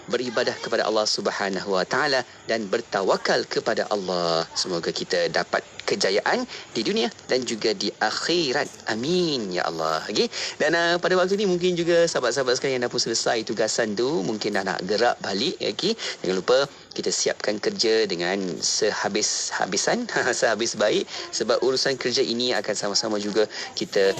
beribadah kepada Allah Subhanahu Wa Taala dan bertawakal kepada Allah. Semoga kita dapat kejayaan di dunia dan juga di akhirat. Amin ya Allah. Okey. Dan pada waktu ni mungkin juga sahabat-sahabat sekalian yang dah pun selesai tugasan tu, mungkin dah nak gerak balik. Okey. Jangan lupa kita siapkan kerja dengan sehabis-habisan, sehabis baik, sebab urusan kerja ini akan sama-sama juga kita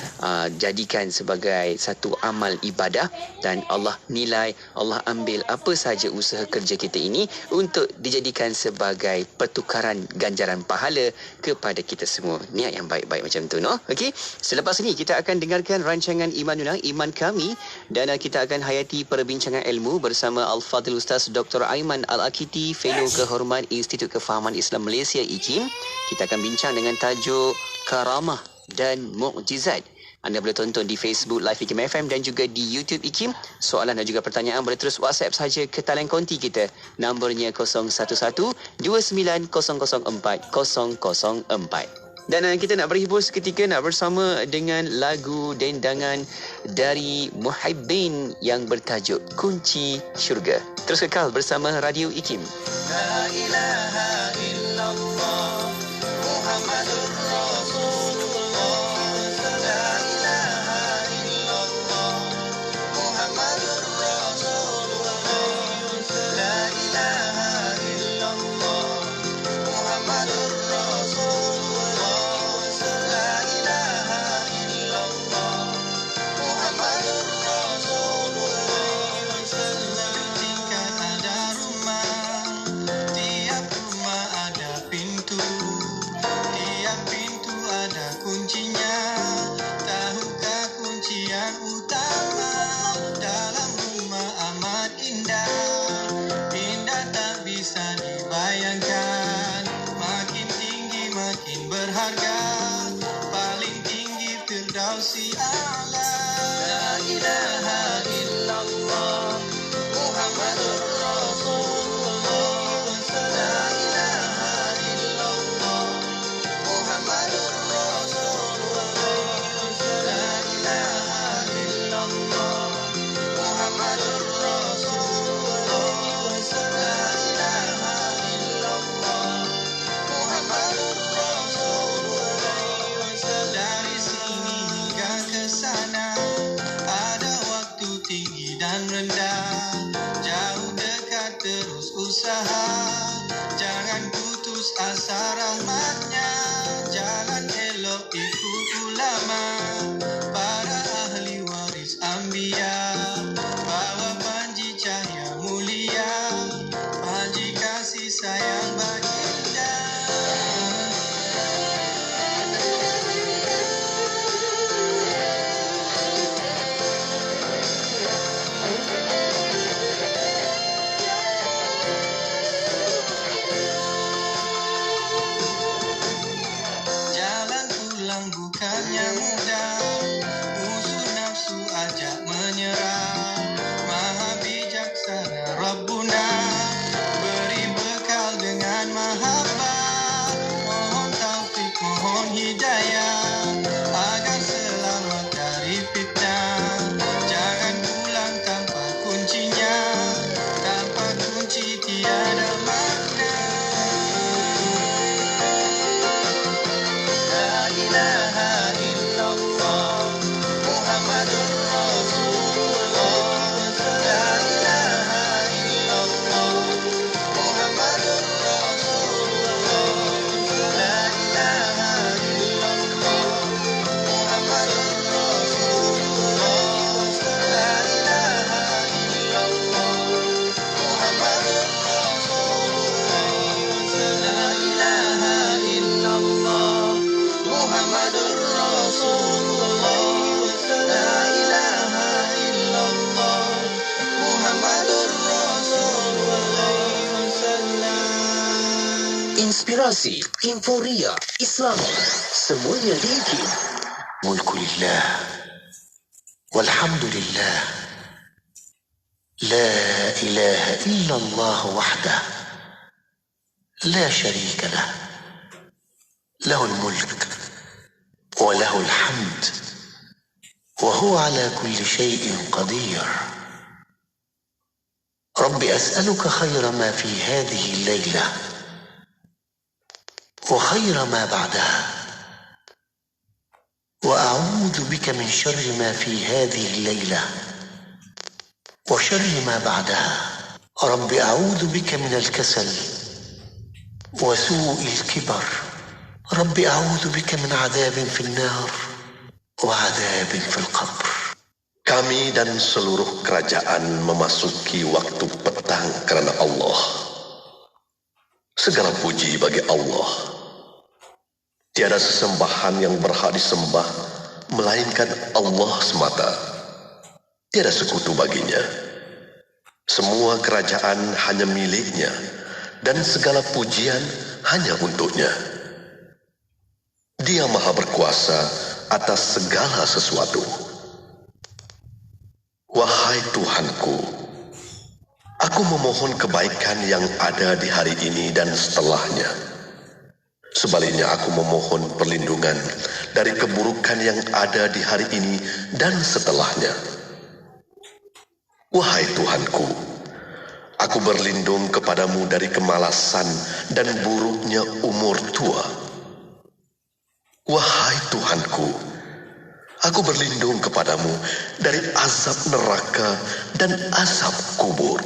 jadikan sebagai satu amal ibadah, dan Allah nilai, Allah ambil apa sahaja usaha kerja kita ini untuk dijadikan sebagai pertukaran ganjaran pahala kepada kita semua. Niat yang baik-baik macam tu, no? Okey. Selepas ini kita akan dengarkan rancangan Imanuna, Iman Kami, dan kita akan hayati perbincangan ilmu bersama Al-Fadhil Ustaz Dr. Aiman Al-Akiti, Fellow Kehormat Institut Kefahaman Islam Malaysia IKIM. Kita akan bincang dengan tajuk Karamah dan Mukjizat. Anda boleh tonton di Facebook Live IKIM FM dan juga di YouTube IKIM. Soalan dan juga pertanyaan boleh terus WhatsApp saja ke talian konti kita. Nombornya 011-29004004. Dan kita nak berhibur seketika, nak bersama dengan lagu dendangan dari Muhibbin yang bertajuk Kunci Syurga. Terus kekal bersama Radio IKIM. La ilaha illallah Muhammadur Rasulullah. La ilaha illallah Muhammadur Rasulullah. La ilaha illallah Muhammadur Rasulullah. Inspirasi, Inforia, Islam, semuanya di IKIM. Mulkulillah, walhamdulillah, la ilaha illallah wahdah, la syarika lah, lahul mulk, wa lahul hamd, wa huwa ala kulli syai'in qadir. رب أسألك خير ما في هذه الليلة وخير ما بعدها، وأعوذ بك من شر ما في هذه الليلة وشر ما بعدها. رب أعوذ بك من الكسل وسوء الكبر. رب أعوذ بك من عذاب في النار وعذاب في القبر. Kami dan seluruh kerajaan memasuki waktu petang kerana Allah. Segala puji bagi Allah. Tiada sesembahan yang berhak disembah melainkan Allah semata. Tiada sekutu baginya. Semua kerajaan hanya miliknya dan segala pujian hanya untuknya. Dia maha berkuasa atas segala sesuatu. Wahai Tuhanku, aku memohon kebaikan yang ada di hari ini dan setelahnya. Sebaliknya aku memohon perlindungan dari keburukan yang ada di hari ini dan setelahnya. Wahai Tuhanku, aku berlindung kepadamu dari kemalasan dan buruknya umur tua. Wahai Tuhanku, aku berlindung kepadamu dari azab neraka dan azab kubur.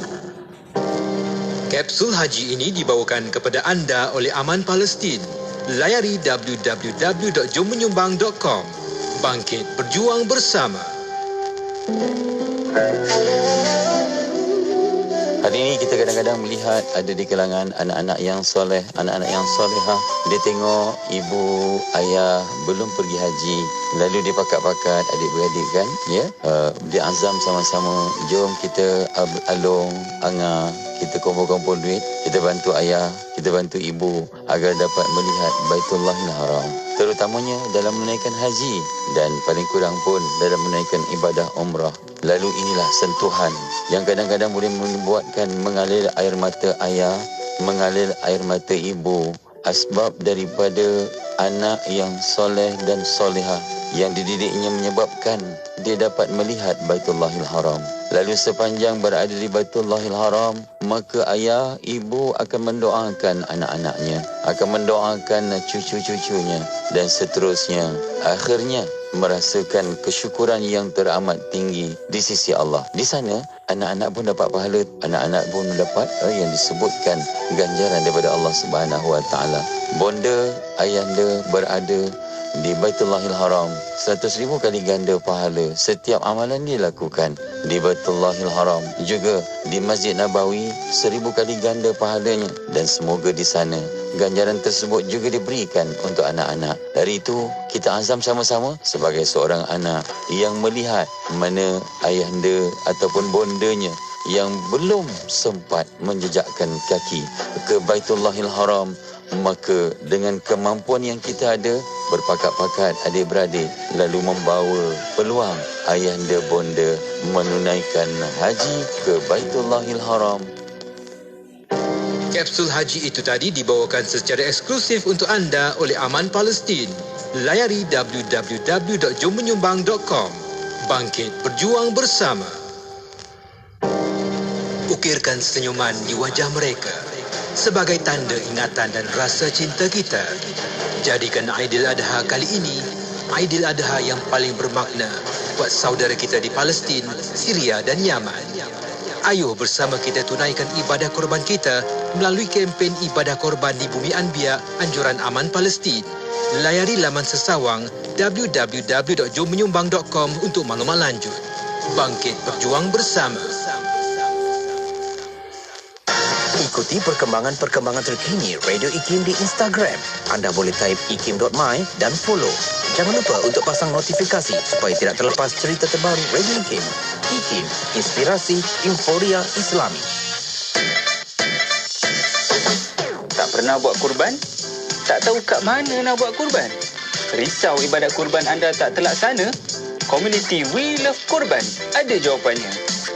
Kapsul Haji ini dibawakan kepada anda oleh Aman Palestin. Layari www.jommenyumbang.com. Bangkit berjuang bersama. Hari ini kita kadang-kadang melihat ada di kalangan anak-anak yang soleh, anak-anak yang solehah. Dia tengok ibu, ayah belum pergi haji. Lalu dia pakat-pakat adik-beradik kan. Ya? Dia azam sama-sama. Jom kita alung, angar. Kita kumpul-kumpul duit. Kita bantu ayah, kita bantu ibu agar dapat melihat Baitullahil Haram. Terutamanya dalam menunaikan haji dan paling kurang pun dalam menunaikan ibadah umrah. Lalu inilah sentuhan yang kadang-kadang boleh membuatkan mengalir air mata ayah, mengalir air mata ibu. Asbab daripada anak yang soleh dan solehah yang dididiknya menyebabkan dia dapat melihat Baitullahil Haram. Lalu sepanjang berada di Baitullahil Haram, maka ayah, ibu akan mendoakan anak-anaknya, akan mendoakan cucu-cucunya dan seterusnya. Akhirnya merasakan kesyukuran yang teramat tinggi di sisi Allah. Di sana anak-anak pun dapat pahala, anak-anak pun dapat yang disebutkan ganjaran daripada Allah Subhanahu Wa Taala. Bonda, ayahanda berada di Baitullahil Haram 100,000 kali ganda pahala setiap amalan dilakukan di Baitullahil Haram. Juga di Masjid Nabawi 1000 kali ganda pahalanya, dan semoga di sana ganjaran tersebut juga diberikan untuk anak-anak. Dari itu kita azam sama-sama sebagai seorang anak yang melihat mana ayahanda ataupun bondanya yang belum sempat menjejakkan kaki ke Baitullahil Haram, maka dengan kemampuan yang kita ada, berpakat-pakat adik-beradik lalu membawa peluang ayahanda bonda menunaikan haji ke Baitullahil Haram. Kapsul Haji itu tadi dibawakan secara eksklusif untuk anda oleh Aman Palestin. Layari www.jommenyumbang.com. Bangkit berjuang bersama. Ukirkan senyuman di wajah mereka sebagai tanda ingatan dan rasa cinta kita. Jadikan Aidiladha kali ini Aidiladha yang paling bermakna buat saudara kita di Palestin, Syria dan Yaman. Ayuh bersama kita tunaikan ibadah korban kita melalui kempen ibadah korban di Bumi Anbiya anjuran Aman Palestin. Layari laman sesawang www.jommenyumbang.com untuk maklumat lanjut. Bangkit berjuang bersama. Ikuti perkembangan-perkembangan terkini Radio IKIM di Instagram. Anda boleh type ikim.my dan follow. Jangan lupa untuk pasang notifikasi supaya tidak terlepas cerita terbaru Radio IKIM. IKIM, inspirasi euforia Islami. Tak pernah buat kurban? Tak tahu kat mana nak buat kurban? Risau ibadat kurban anda tak terlaksana? Komuniti We Love Kurban ada jawapannya.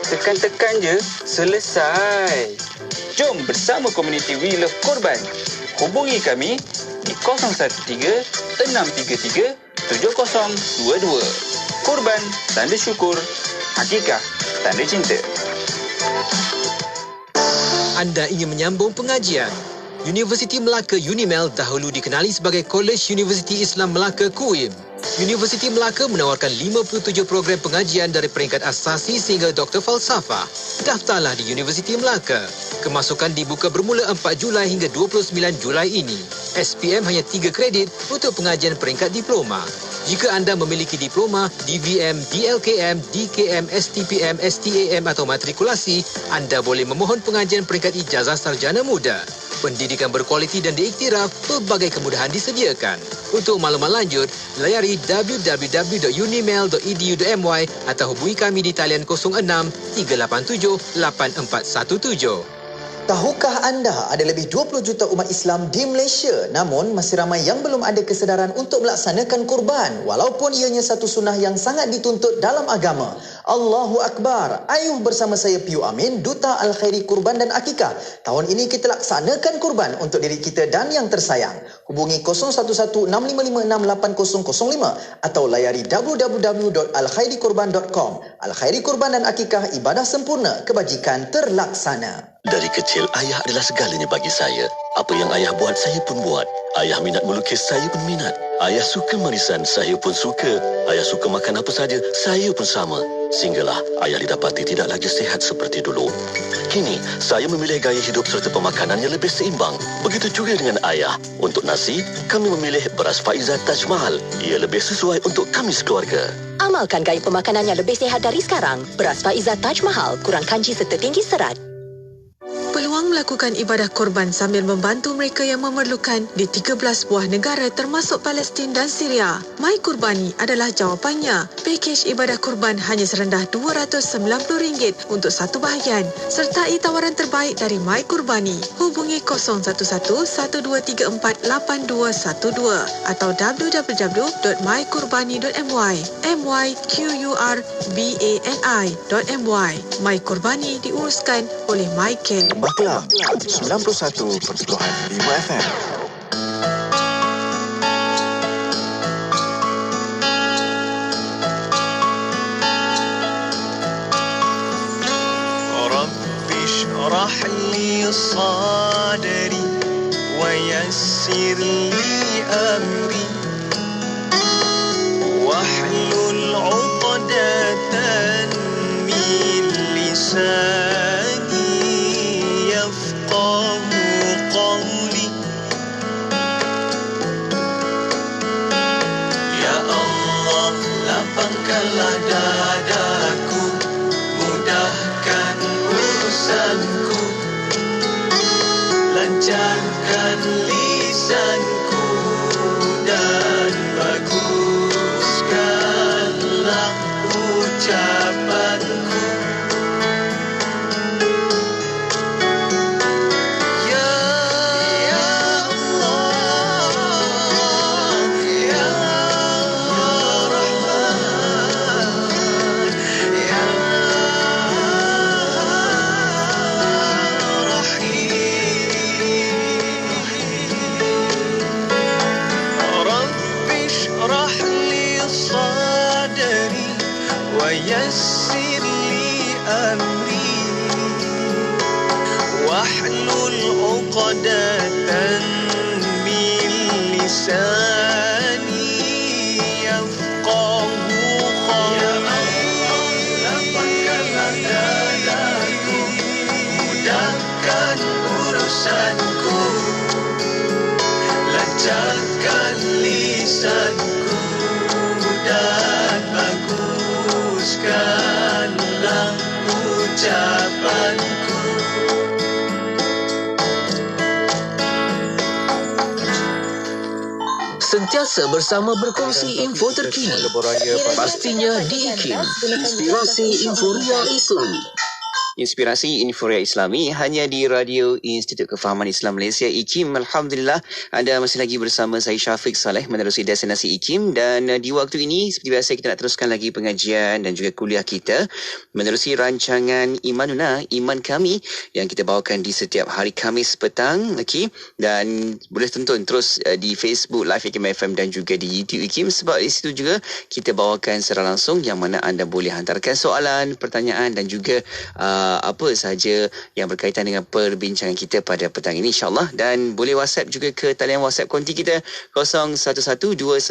Tekan-tekan je, selesai. Jom bersama komuniti We Love Kurban. Hubungi kami di 013-633-7022. Kurban, tanda syukur. Hakikah, tanda cinta. anda ingin menyambung pengajian? Universiti Melaka UNIMEL dahulu dikenali sebagai Kolej Universiti Islam Melaka KUIM. Universiti Melaka menawarkan 57 program pengajian dari peringkat asasi sehingga Doktor Falsafah. Daftarlah di Universiti Melaka. Kemasukan dibuka bermula 4 Julai hingga 29 Julai ini. SPM hanya 3 kredit untuk pengajian peringkat diploma. Jika anda memiliki diploma, DVM, DLKM, DKM, STPM, STAM atau matrikulasi, anda boleh memohon pengajian peringkat ijazah sarjana muda. Pendidikan berkualiti dan diiktiraf, pelbagai kemudahan disediakan. Untuk maklumat lanjut, layari www.unimel.edu.my atau hubungi kami di talian 06 387 8417. Tahukah anda ada lebih 20 juta umat Islam di Malaysia, namun masih ramai yang belum ada kesedaran untuk melaksanakan kurban walaupun ianya satu sunnah yang sangat dituntut dalam agama. Allahu Akbar. Ayuh bersama saya Piu Amin, Duta Al-Khairi Kurban dan Akikah. Tahun ini kita laksanakan kurban untuk diri kita dan yang tersayang. Hubungi 0116556805 atau layari www.alkhairikurban.com. Al-Khairi Kurban dan Akikah, ibadah sempurna, kebajikan terlaksana. Dari kecil, ayah adalah segalanya bagi saya. Apa yang ayah buat, saya pun buat. Ayah minat melukis, saya pun minat. Ayah suka marisan, saya pun suka. Ayah suka makan apa saja, saya pun sama. Sehinggalah ayah didapati tidak lagi sihat seperti dulu. Kini, saya memilih gaya hidup serta pemakanan yang lebih seimbang. Begitu juga dengan ayah. Untuk nasi, kami memilih beras Faiza Taj Mahal. Ia lebih sesuai untuk kami sekeluarga. Amalkan gaya pemakanan yang lebih sihat dari sekarang. Beras Faiza Taj Mahal, kurang kanji serta tinggi serat. Peluang melakukan ibadah korban sambil membantu mereka yang memerlukan di 13 buah negara termasuk Palestin dan Syria. My Kurbani adalah jawapannya. Pakej ibadah korban hanya serendah RM290 untuk satu bahagian. Sertai tawaran terbaik dari My Kurbani. Hubungi 0111-1234-8212 atau www.mykurbani.my. mykurbani.my. My Kurbani diuruskan oleh My Care. Baklah 91.5 FM. Rabbi shrah li sadri wa yassir li amri wahlul 'uqdatan min lisani قولي يا الله lapangkanlah dadaku, mudahkan urusanku, lancarkan lisanku dan baguskanlah ucapanku. ويسر لي أمري واحلل عقدة من لساني يفقه قولي. Lapangkanlah dadaku, mudahkan urusanku, lancarkan lisanku dan baguskanlah ucapanku. Sentiasa bersama berkongsi info terkini. Pastinya di IKIM, Inspirasi Inforia Islami. Inspirasi Inforia Islami hanya di Radio Institut Kefahaman Islam Malaysia IKIM. Alhamdulillah, anda masih lagi bersama saya Syafiq Saleh menerusi destinasi IKIM, dan di waktu ini seperti biasa kita nak teruskan lagi pengajian dan juga kuliah kita menerusi rancangan Imanuna, Iman Kami, yang kita bawakan di setiap hari Khamis petang. Okay? Dan boleh tonton terus di Facebook Live IKIM FM dan juga di YouTube IKIM, sebab di situ juga kita bawakan secara langsung yang mana anda boleh hantarkan soalan, pertanyaan dan juga apa sahaja yang berkaitan dengan perbincangan kita pada petang ini, insyaAllah. Dan boleh WhatsApp juga ke talian WhatsApp konti kita 0112900404.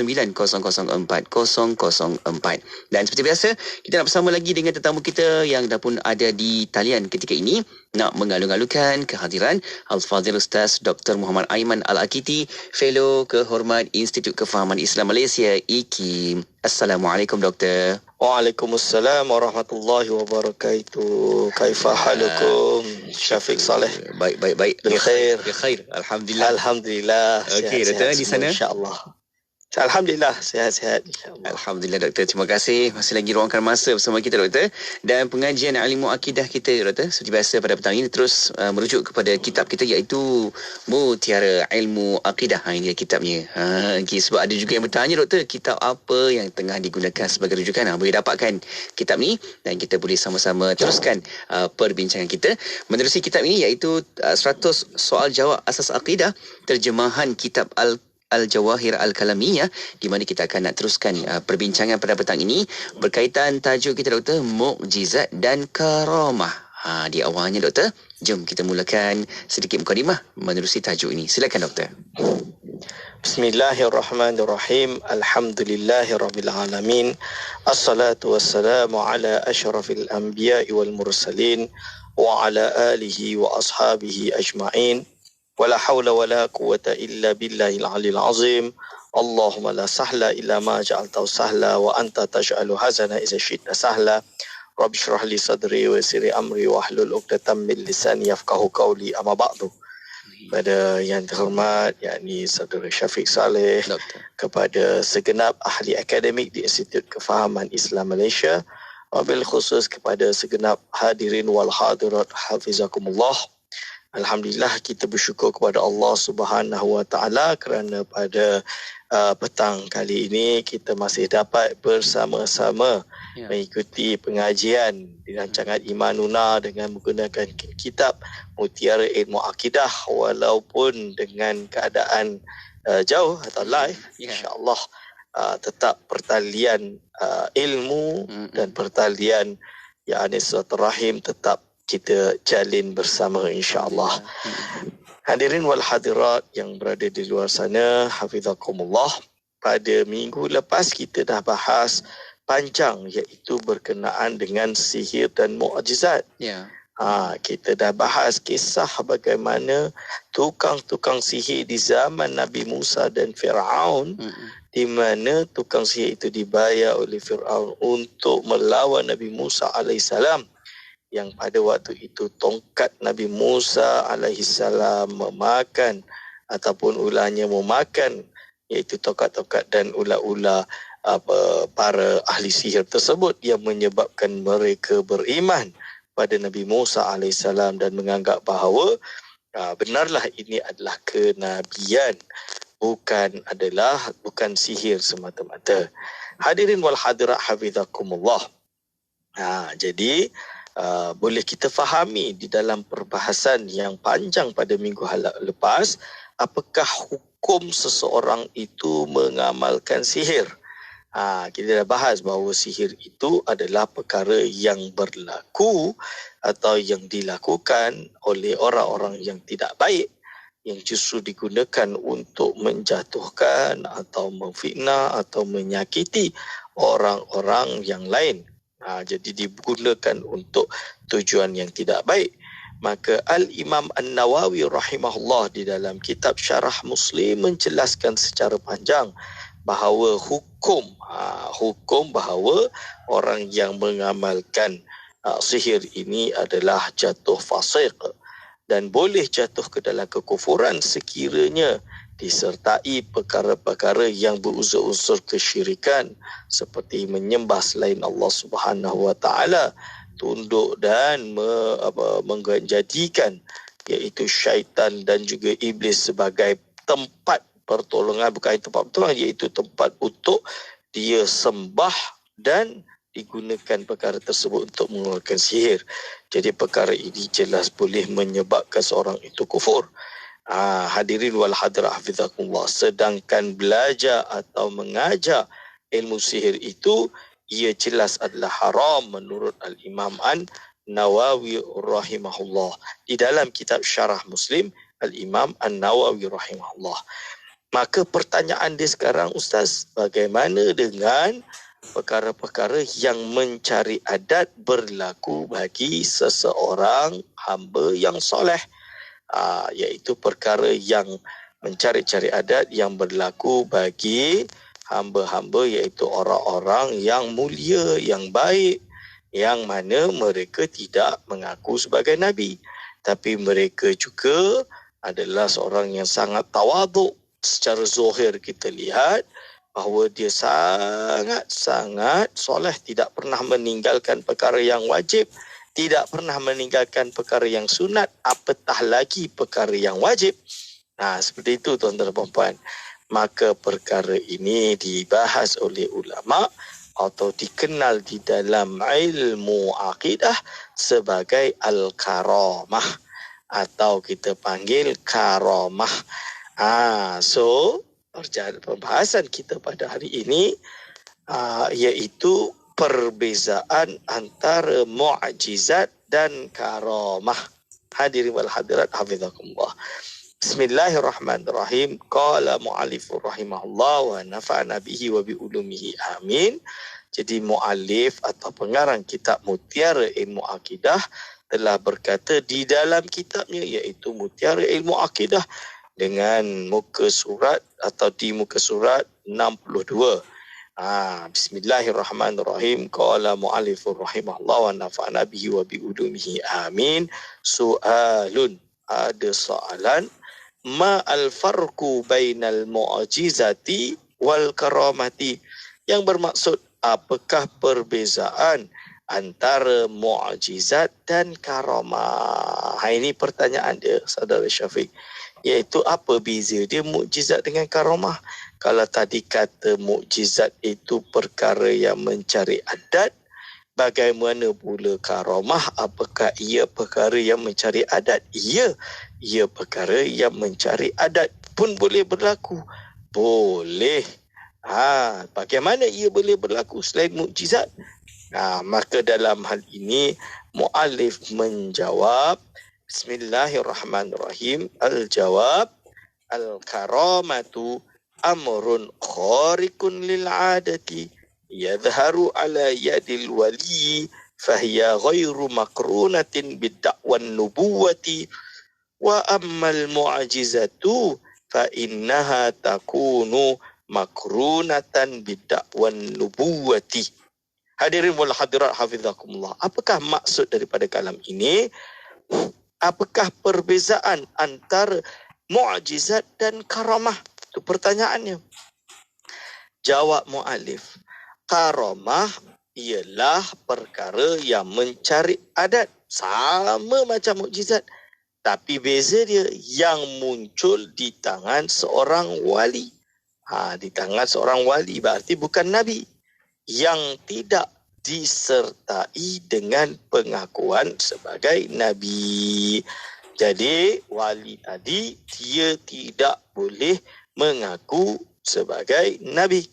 Dan seperti biasa, kita nak bersama lagi dengan tetamu kita yang dah pun ada di talian ketika ini, nak mengalu-alukan kehadiran Al-Fadhil Ustaz Dr. Muhammad Aiman Al-Akiti, Fellow Kehormat Institut Kefahaman Islam Malaysia, IKIM. Assalamualaikum Doktor. Waalaikumsalam warahmatullahi wabarakatuh. Kaifa halukum? Syafiq Saleh. Baik. Bil khair. Alhamdulillah. Alhamdulillah. Okey, Doktor di sana. Insya-Allah. Alhamdulillah sihat-sihat, insya-Allah. Alhamdulillah Doktor, terima kasih masih lagi luangkan masa bersama kita Doktor. Dan pengajian ilmu akidah kita Doktor, seperti biasa pada petang ini terus merujuk kepada kitab kita iaitu Mutiara Ilmu Akidah. Ini dia kitabnya. Okay, sebab ada juga yang bertanya Doktor, kitab apa yang tengah digunakan sebagai rujukan. Boleh dapatkan kitab ni dan kita boleh sama-sama teruskan perbincangan kita menerusi kitab ini iaitu 100 soal jawab asas akidah, terjemahan kitab Al-Jawahir Al-Kalamiyah, di mana kita akan nak teruskan perbincangan pada petang ini berkaitan tajuk kita Doktor, Mukjizat dan Karamah. Di awalnya Doktor, jom kita mulakan sedikit mukadimah menerusi tajuk ini. Silakan Doktor. Bismillahirrahmanirrahim. Alhamdulillahirabbil alamin. Assalatu wassalamu ala asyrafil anbiya'i wal mursalin wa ala alihi wa ashabihi ajma'in. ولا حول ولا قوة إلا بالله العلي العظيم اللهم لا سهل إلا ما جعلته سهلا وأنت تجعل حزن إذا شئت سهلا رب اشرح لي صدري ويسر لي أمري واحلل عقدة من لساني يفقهوا قولي أما بعد. Pada yang terhormat yakni Saudara Syafiq Saleh, kepada segenap ahli akademik di Institut Kefahaman Islam Malaysia, wabil khusus kepada segenap hadirin wal hadirat hafizakumullah. Alhamdulillah, kita bersyukur kepada Allah Subhanahu Wa Taala kerana pada petang kali ini kita masih dapat bersama-sama mengikuti pengajian di rancangan Imanuna dengan menggunakan kitab Mutiara Ilmu Akidah, walaupun dengan keadaan jauh atau live. InsyaAllah tetap pertalian ilmu dan pertalian yakni silaturahim tetap kita jalin bersama, insya-Allah. Hadirin wal hadirat yang berada di luar sana, hafizakumullah. Pada minggu lepas kita dah bahas panjang iaitu berkenaan dengan sihir dan mukjizat. Kita dah bahas kisah bagaimana tukang-tukang sihir di zaman Nabi Musa dan Firaun, di mana tukang sihir itu dibayar oleh Firaun untuk melawan Nabi Musa alaihissalam, yang pada waktu itu tongkat Nabi Musa alaihissalam memakan ataupun ulahnya memakan iaitu tongkat-tongkat dan ular-ular para ahli sihir tersebut, yang menyebabkan mereka beriman pada Nabi Musa alaihissalam dan menganggap bahawa benarlah ini adalah kenabian, bukan sihir semata-mata. Hadirin wal hadirat hafizakumullah. Jadi boleh kita fahami di dalam perbahasan yang panjang pada minggu lepas, apakah hukum seseorang itu mengamalkan sihir. Kita dah bahas bahawa sihir itu adalah perkara yang berlaku atau yang dilakukan oleh orang-orang yang tidak baik, yang justru digunakan untuk menjatuhkan atau memfitnah atau menyakiti orang-orang yang lain. Jadi digunakan untuk tujuan yang tidak baik. Maka Al-Imam An-Nawawi rahimahullah di dalam kitab Syarah Muslim menjelaskan secara panjang bahawa hukum bahawa orang yang mengamalkan sihir ini adalah jatuh fasik dan boleh jatuh ke dalam kekufuran sekiranya disertai perkara-perkara yang berunsur-unsur kesyirikan seperti menyembah selain Allah Subhanahu Wa Taala, tunduk dan menjadikan iaitu syaitan dan juga iblis sebagai tempat pertolongan, bukan tempat pertolongan, iaitu tempat untuk dia sembah dan digunakan perkara tersebut untuk mengeluarkan sihir. Jadi perkara ini jelas boleh menyebabkan seorang itu kufur. Hadirin wal hadirat hafizakumullah, sedangkan belajar atau mengajar ilmu sihir itu ia jelas adalah haram menurut Al-Imam Nawawi rahimahullah. Di dalam kitab Syarah Muslim, Al-Imam An-Nawawi rahimahullah. Maka pertanyaan dia sekarang, Ustaz, bagaimana dengan perkara-perkara yang mencari adat berlaku bagi seseorang hamba yang soleh? Iaitu perkara yang mencari-cari adat yang berlaku bagi hamba-hamba, iaitu orang-orang yang mulia, yang baik, yang mana mereka tidak mengaku sebagai Nabi. Tapi mereka juga adalah seorang yang sangat tawaduk. Secara zahir kita lihat bahawa dia sangat-sangat soleh, tidak pernah meninggalkan perkara yang wajib, tidak pernah meninggalkan perkara yang sunat, apatah lagi perkara yang wajib. Seperti itu tuan-tuan dan puan-puan. Maka perkara ini dibahas oleh ulama atau dikenal di dalam ilmu akidah sebagai al-karamah, atau kita panggil karamah. So pembahasan kita pada hari ini iaitu perbezaan antara mu'jizat dan karamah. Hadirin wal hadirat hafizakumullah. Bismillahirrahmanirrahim. Qala mu'allifur rahimahullah wa nafa'ana bihi wa bi ulumihi amin. Jadi mu'allif atau pengarang kitab Mutiara Ilmu Akidah telah berkata di dalam kitabnya, iaitu Mutiara Ilmu Akidah, dengan muka surat atau di muka surat 62. Bismillahirrahmanirrahim. Qala mu'allifur rahimahullah wa nafa'ana bihi wa bi ulumihi amin. Su'alun, ada soalan. Ma al-farqu bainal mu'jizati wal karamati. Yang bermaksud, apakah perbezaan antara mu'jizat dan karamah? Ini pertanyaan dia, saudara Syafiq. Iaitu apa beza dia mukjizat dengan karamah? Kalau tadi kata mukjizat itu perkara yang mencari adat, bagaimana pula karamah? Apakah ia perkara yang mencari adat? Ia perkara yang mencari adat pun boleh berlaku. Boleh. Bagaimana ia boleh berlaku selain mukjizat? Maka dalam hal ini muallif menjawab, Bismillahirrahmanirrahim. Al-jawab, al-karamatu amrun khariqun lil'adati yadharu ala yadil wali fahiya ghairu makrunatin bidda'wan nubuwati wa ammal mu'jizatu fa innaha takunu makrunatan bidda'wan nubuwati. Hadirin wal hadirat hafizakumullah. Apakah maksud daripada kalam ini? Apakah perbezaan antara mu'jizat dan karamah? Itu pertanyaannya. Jawab mu'alif, karamah ialah perkara yang mencari adat, sama macam mukjizat, tapi beza dia yang muncul di tangan seorang wali. Di tangan seorang wali berarti bukan Nabi, yang tidak disertai dengan pengakuan sebagai Nabi. Jadi wali tadi dia tidak boleh mengaku sebagai Nabi.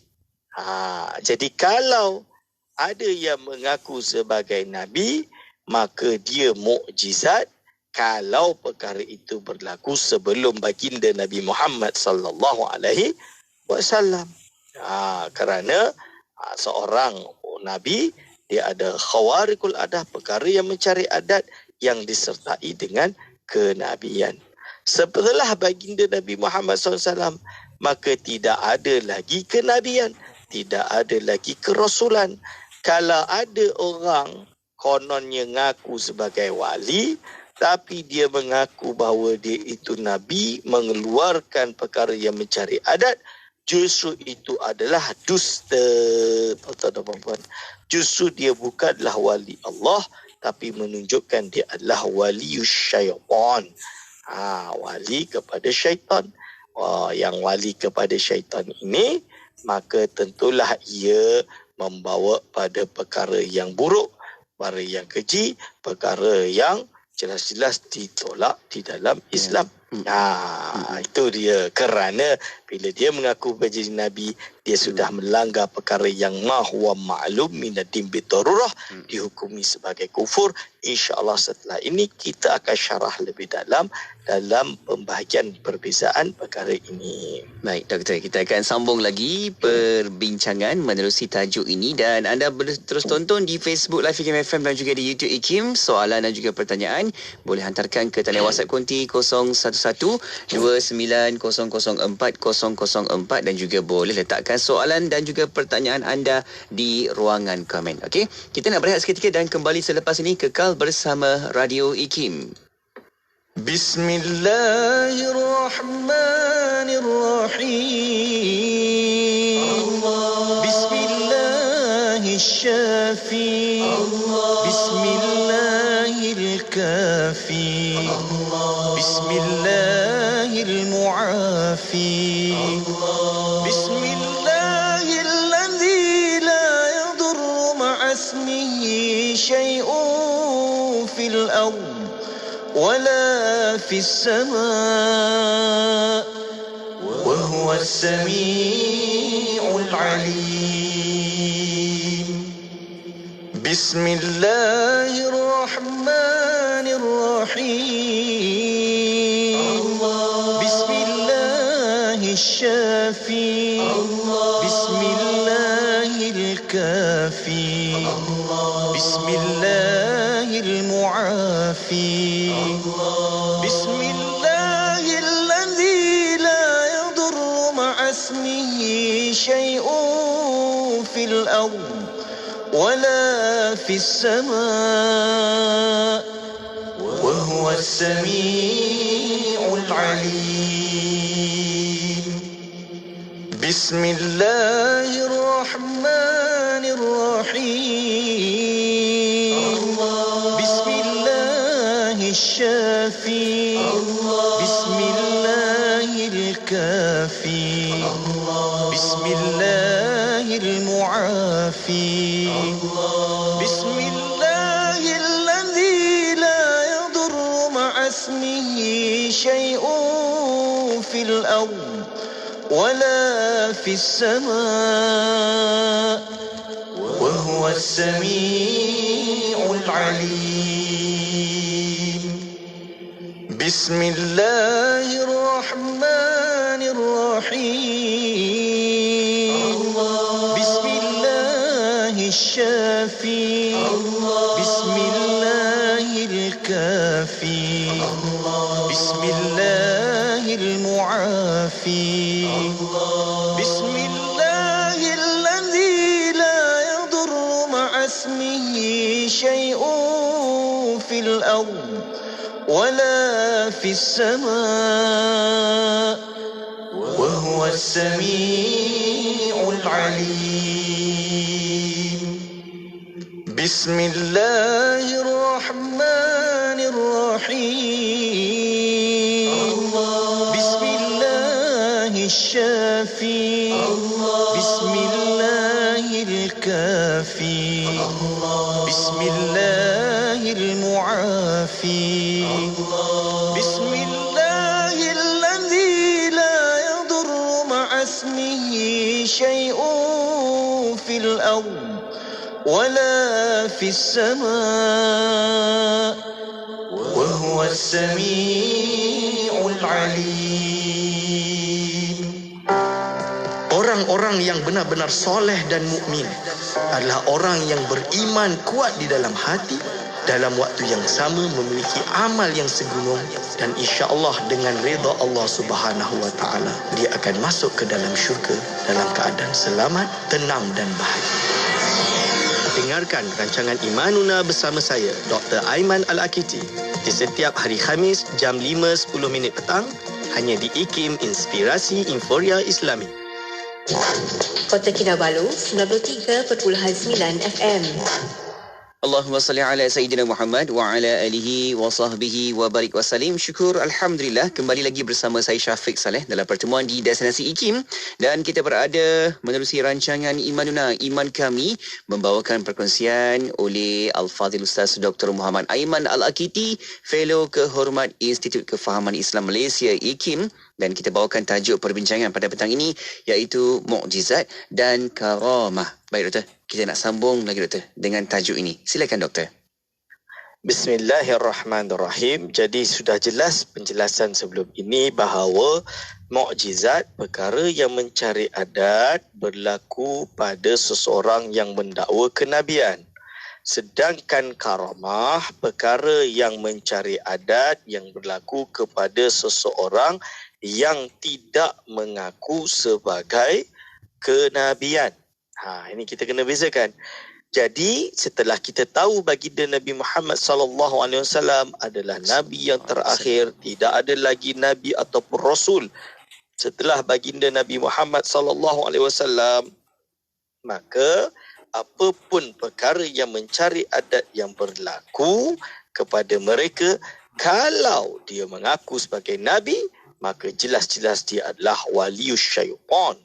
Jadi kalau ada yang mengaku sebagai Nabi, maka dia mukjizat kalau perkara itu berlaku sebelum baginda Nabi Muhammad sallallahu alaihi wasallam. Kerana seorang Nabi, dia ada khawariqul adah, perkara yang mencari adat yang disertai dengan kenabian. Setelah baginda Nabi Muhammad SAW, maka tidak ada lagi kenabian, tidak ada lagi kerasulan. Kalau ada orang kononnya ngaku sebagai wali, tapi dia mengaku bahawa dia itu Nabi, mengeluarkan perkara yang mencari adat, justru itu adalah dusta. Tuan-tuan, justru dia bukanlah wali Allah, tapi menunjukkan dia adalah walius syaitan. Wali kepada syaitan. Yang wali kepada syaitan ini, maka tentulah ia membawa pada perkara yang buruk, perkara yang keji, perkara yang jelas-jelas ditolak di dalam Islam. Itu dia. Kerana bila dia mengaku menjadi Nabi, dia sudah melanggar perkara yang huwa ma'lum minadim bidarurah, dihukumi sebagai kufur. InsyaAllah setelah ini kita akan syarah lebih dalam pembahagian perbezaan perkara ini. Baik, Doktor. Kita akan sambung lagi perbincangan menerusi tajuk ini, dan anda boleh terus tonton di Facebook Live IKIM FM dan juga di YouTube IKIM. Soalan dan juga pertanyaan boleh hantarkan ke talian WhatsApp konti 011-29004004 dan juga boleh letakkan soalan dan juga pertanyaan anda di ruangan komen. Okey, kita nak berehat seketika dan kembali selepas ini. Kekal bersama Radio IKIM. Bismillahirrahmanirrahim. Bismillahirrahmanirrahim. Bismillahirkafi. Bismillahirmuafi. Bismillahilladzi la yadurru ma'asmihi syai'un fil ardh ولا في السماء وهو السميع العليم بسم الله الرحمن الرحيم بسم الله الشافي بسم الله الكافي بسم الله المعافي بسم الله الذي لا يضر مع اسمه شيء في الأرض ولا في السماء وهو السميع العليم بسم الله الرحمن الرحيم بسم الله الشافي بسم الله الكافي بسم الله المعافي بسم الله الذي لا يضر مع اسمه شيء في الأرض ولا في السماء وهو السميع العليم بسم الله الرحمن الرحيم بسم الله الشافي بسم الله الكافي بسم الله المعافي بسم الله الذي لا يضر مع اسمه شيء في الأرض ولا في السماء وهو السميع العليم بسم الله الرحمن الرحيم بسم الله الشافي بسم الله الكافي بسم الله المعافي بسم الله الذي لا يضر مع اسمه شيء في الأرض ولا في السماء وهو السميع العليم. Orang-orang yang benar-benar soleh dan mukmin adalah orang yang beriman kuat di dalam hati, dalam waktu yang sama memiliki amal yang segunung, dan insya-Allah dengan redha Allah Subhanahu wa taala dia akan masuk ke dalam syurga dalam keadaan selamat, tenang dan bahagia. Dengarkan rancangan Imanuna bersama saya, Dr. Aiman Al-Akiti, di setiap hari Khamis jam 5.10 petang, hanya di IKIM Inspirasi Inforia Islami. Kota Kinabalu 93.9 FM. Allahumma salli ala Sayyidina Muhammad wa ala alihi wa sahbihi wa barik wa salim. Syukur Alhamdulillah, kembali lagi bersama saya Syafiq Saleh dalam pertemuan di Destinasi IKIM, dan kita berada menerusi rancangan Imanuna, Iman Kami, membawakan perkongsian oleh Al-Fadhil Ustaz Dr. Muhammad Aiman Al-Akiti, Fellow Kehormat Institut Kefahaman Islam Malaysia IKIM, dan kita bawakan tajuk perbincangan pada petang ini iaitu Mukjizat dan Karamah. Baik Doktor, kita nak sambung lagi Doktor dengan tajuk ini. Silakan Doktor. Bismillahirrahmanirrahim. Jadi sudah jelas penjelasan sebelum ini bahawa mukjizat, perkara yang mencari adat, berlaku pada seseorang yang mendakwa kenabian. Sedangkan karamah, perkara yang mencari adat yang berlaku kepada seseorang yang tidak mengaku sebagai kenabian. Ini kita kena bezakan. Jadi setelah kita tahu baginda Nabi Muhammad SAW adalah Nabi yang terakhir, tidak ada lagi Nabi ataupun Rasul setelah baginda Nabi Muhammad SAW, maka apapun perkara yang mencari adat yang berlaku kepada mereka, kalau dia mengaku sebagai Nabi, maka jelas-jelas dia adalah walius syaitan.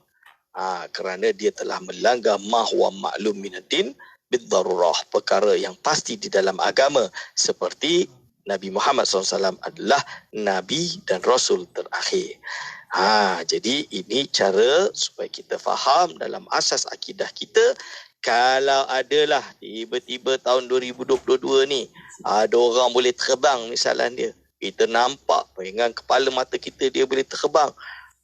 Kerana dia telah melanggar ma huwa ma'lum minaddin bid-darurah, perkara yang pasti di dalam agama, seperti Nabi Muhammad SAW adalah Nabi dan Rasul terakhir. Jadi ini cara supaya kita faham dalam asas akidah kita. Kalau adalah tiba-tiba tahun 2022 ni ada orang boleh terbang misalnya dia, kita nampak dengan kepala mata kita dia boleh terbang.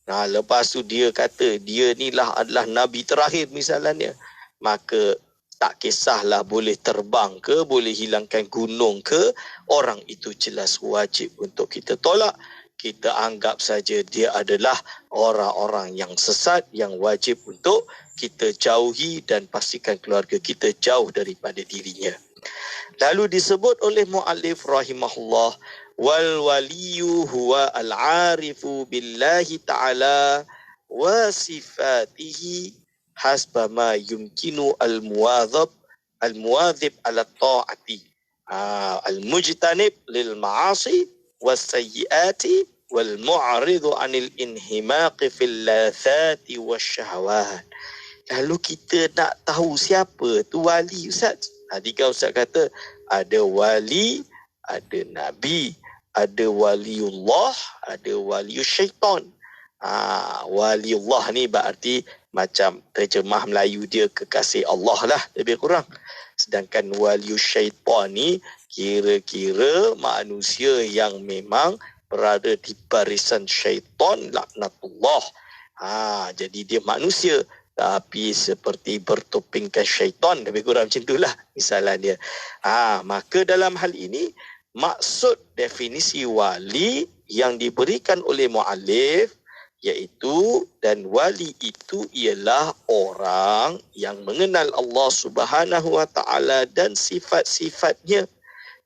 Lepas tu dia kata dia ni lah adalah Nabi terakhir misalnya, maka tak kisahlah boleh terbang ke, boleh hilangkan gunung ke, orang itu jelas wajib untuk kita tolak. Kita anggap saja dia adalah orang-orang yang sesat yang wajib untuk kita jauhi dan pastikan keluarga kita jauh daripada dirinya. Lalu disebut oleh muallif rahimahullah, wal waliyu huwa al-arifu billahi ta'ala wa sifatihi hasba ma yumkinu al-muwadhib ala ta'ati al-mujtanib lil ma'asi was sayyiati wal mu'ridu anil inhimaqi fil lathati wasyahawat. Lalu kita nak tahu siapa tu wali, Ustaz. Tadi kan Ustaz kata ada wali, ada nabi, ada waliullah, ada walius syaitan. Waliullah ni berarti macam terjemah Melayu dia kekasih Allah lah lebih kurang. Sedangkan walius syaitan ni kira-kira manusia yang memang berada di barisan syaitan, laknatullah. Jadi dia manusia tapi seperti bertopengkan syaitan, lebih kurang macam itulah misalnya dia. Maka dalam hal ini maksud definisi wali yang diberikan oleh muallif iaitu, dan wali itu ialah orang yang mengenal Allah Subhanahu Wa Taala dan sifat-sifatnya.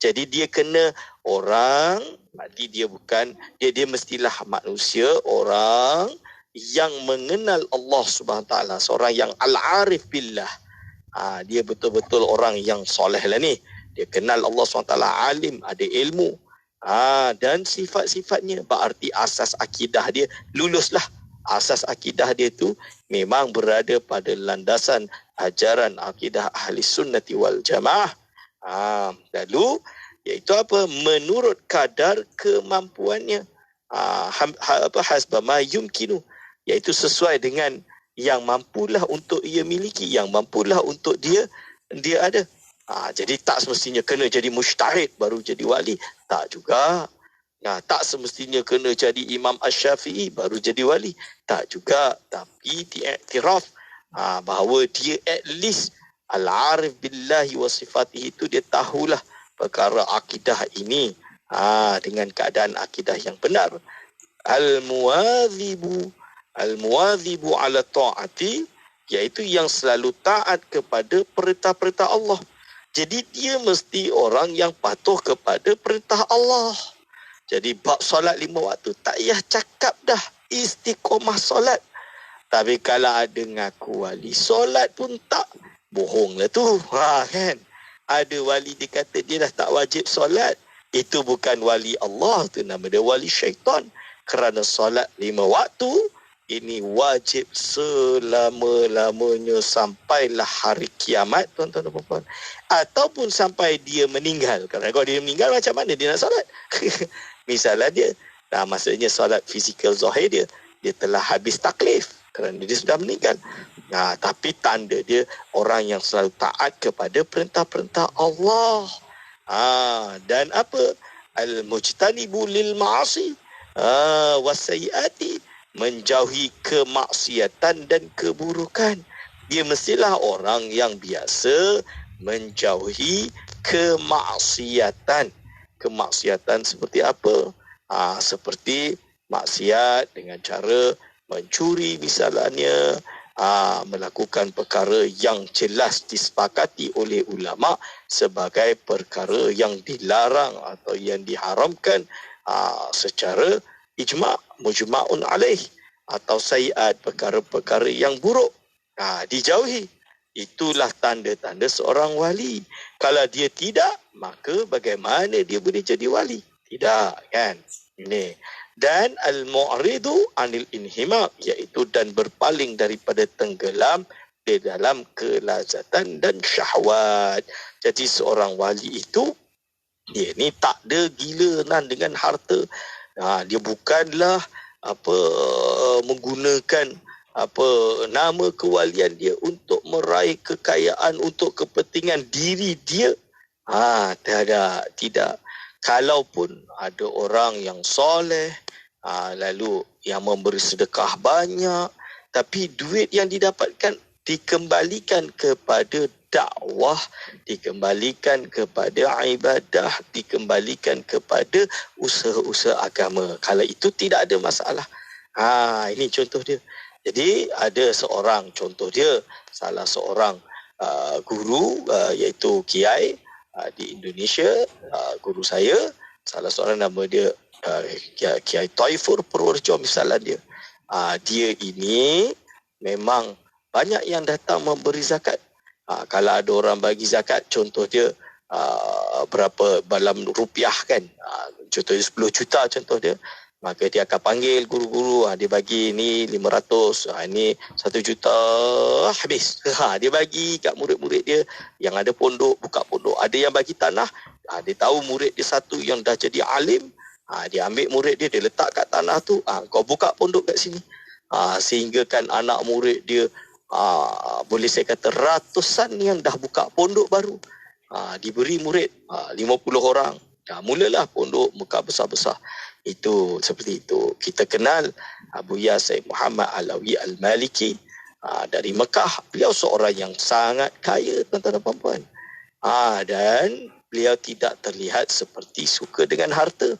Jadi dia kena orang, berarti dia bukan, dia mestilah manusia, orang yang mengenal Allah Subhanahu Wa Taala, seorang yang al-arif billah. Dia betul-betul orang yang soleh lah ni. Dia kenal Allah SWT, alim, ada ilmu. Dan sifat-sifatnya, berarti asas akidah dia luluslah. Asas akidah dia tu memang berada pada landasan ajaran akidah ahli sunnati wal jamaah. Lalu, iaitu apa? Menurut kadar kemampuannya. Hasba ma yumkinu, iaitu sesuai dengan yang mampulah untuk ia miliki, yang mampulah untuk dia ada. Jadi tak semestinya kena jadi mujtahid baru jadi wali, tak juga. Tak semestinya kena jadi Imam Asy-Syafi'i baru jadi wali, tak juga. Tapi diiktiraf bahawa dia at least al-arif billahi wa sifatihi, itu dia tahulah perkara akidah ini dengan keadaan akidah yang benar. Al-muwadhibu ala ta'ati, iaitu yang selalu taat kepada perintah-perintah Allah. Jadi dia mesti orang yang patuh kepada perintah Allah. Jadi bab solat 5 waktu tak payah cakap dah, istiqomah solat. Tapi kalau ada ngaku wali solat pun tak, bohong lah tu, kan. Ada wali dia kata dia dah tak wajib solat. Itu bukan wali Allah, tu nama dia wali syaitan. Kerana solat 5 waktu, ini wajib selama-lamanya sampailah hari kiamat, tuan-tuan dan puan-puan. Ataupun sampai dia meninggal. Kerana kalau dia meninggal, macam mana dia nak solat? Misalnya dia, maksudnya solat fizikal zahir dia telah habis taklif. Kerana dia sudah meninggal. Tapi tanda dia orang yang selalu taat kepada perintah-perintah Allah. Dan apa? Al-mujtanibu lil ma'asi wasayyiati, menjauhi kemaksiatan dan keburukan. Dia mestilah orang yang biasa menjauhi kemaksiatan. Kemaksiatan seperti apa? Seperti maksiat dengan cara mencuri misalnya, melakukan perkara yang jelas disepakati oleh ulama sebagai perkara yang dilarang atau yang diharamkan secara ijma', mujma'un alaih, atau sayiat, perkara-perkara yang buruk dijauhi. Itulah tanda-tanda seorang wali. Kalau dia tidak, maka bagaimana dia boleh jadi wali? Tidak, kan? Ini. Dan al-mu'ridu anil inhimak, iaitu dan berpaling daripada tenggelam di dalam kelazatan dan syahwat. Jadi seorang wali itu, dia ni tak ada gila dengan harta. Dia bukanlah menggunakan nama kewalian dia untuk meraih kekayaan untuk kepentingan diri dia. Tidak. Kalaupun ada orang yang soleh, lalu yang memberi sedekah banyak, tapi duit yang didapatkan dikembalikan kepada dakwah, dikembalikan kepada ibadah, dikembalikan kepada usaha-usaha agama. Kalau itu tidak ada masalah. Ini contoh dia. Jadi ada seorang, contoh dia, salah seorang guru, iaitu Kiai di Indonesia, guru saya, salah seorang nama dia Kiai Taifur Purworejo misalnya dia. Dia ini memang banyak yang datang memberi zakat. Kalau ada orang bagi zakat, contoh dia berapa dalam rupiah kan, contohnya 10 juta contoh dia, maka dia akan panggil guru-guru, dia bagi ni 500, ni 1 juta, habis. Dia bagi kat murid-murid dia yang ada pondok, buka pondok. Ada yang bagi tanah, dia tahu murid dia satu yang dah jadi alim, dia ambil murid dia letak kat tanah tu, kau buka pondok kat sini. Sehingga kan anak murid dia, boleh saya kata ratusan yang dah buka pondok baru. Diberi murid 50 orang. Mulalah pondok muka besar-besar. Itu seperti itu. Kita kenal Buya Said Muhammad Alawi Al-Maliki dari Mekah. Beliau seorang yang sangat kaya, tuan-tuan dan puan-puan. Dan beliau tidak terlihat seperti suka dengan harta.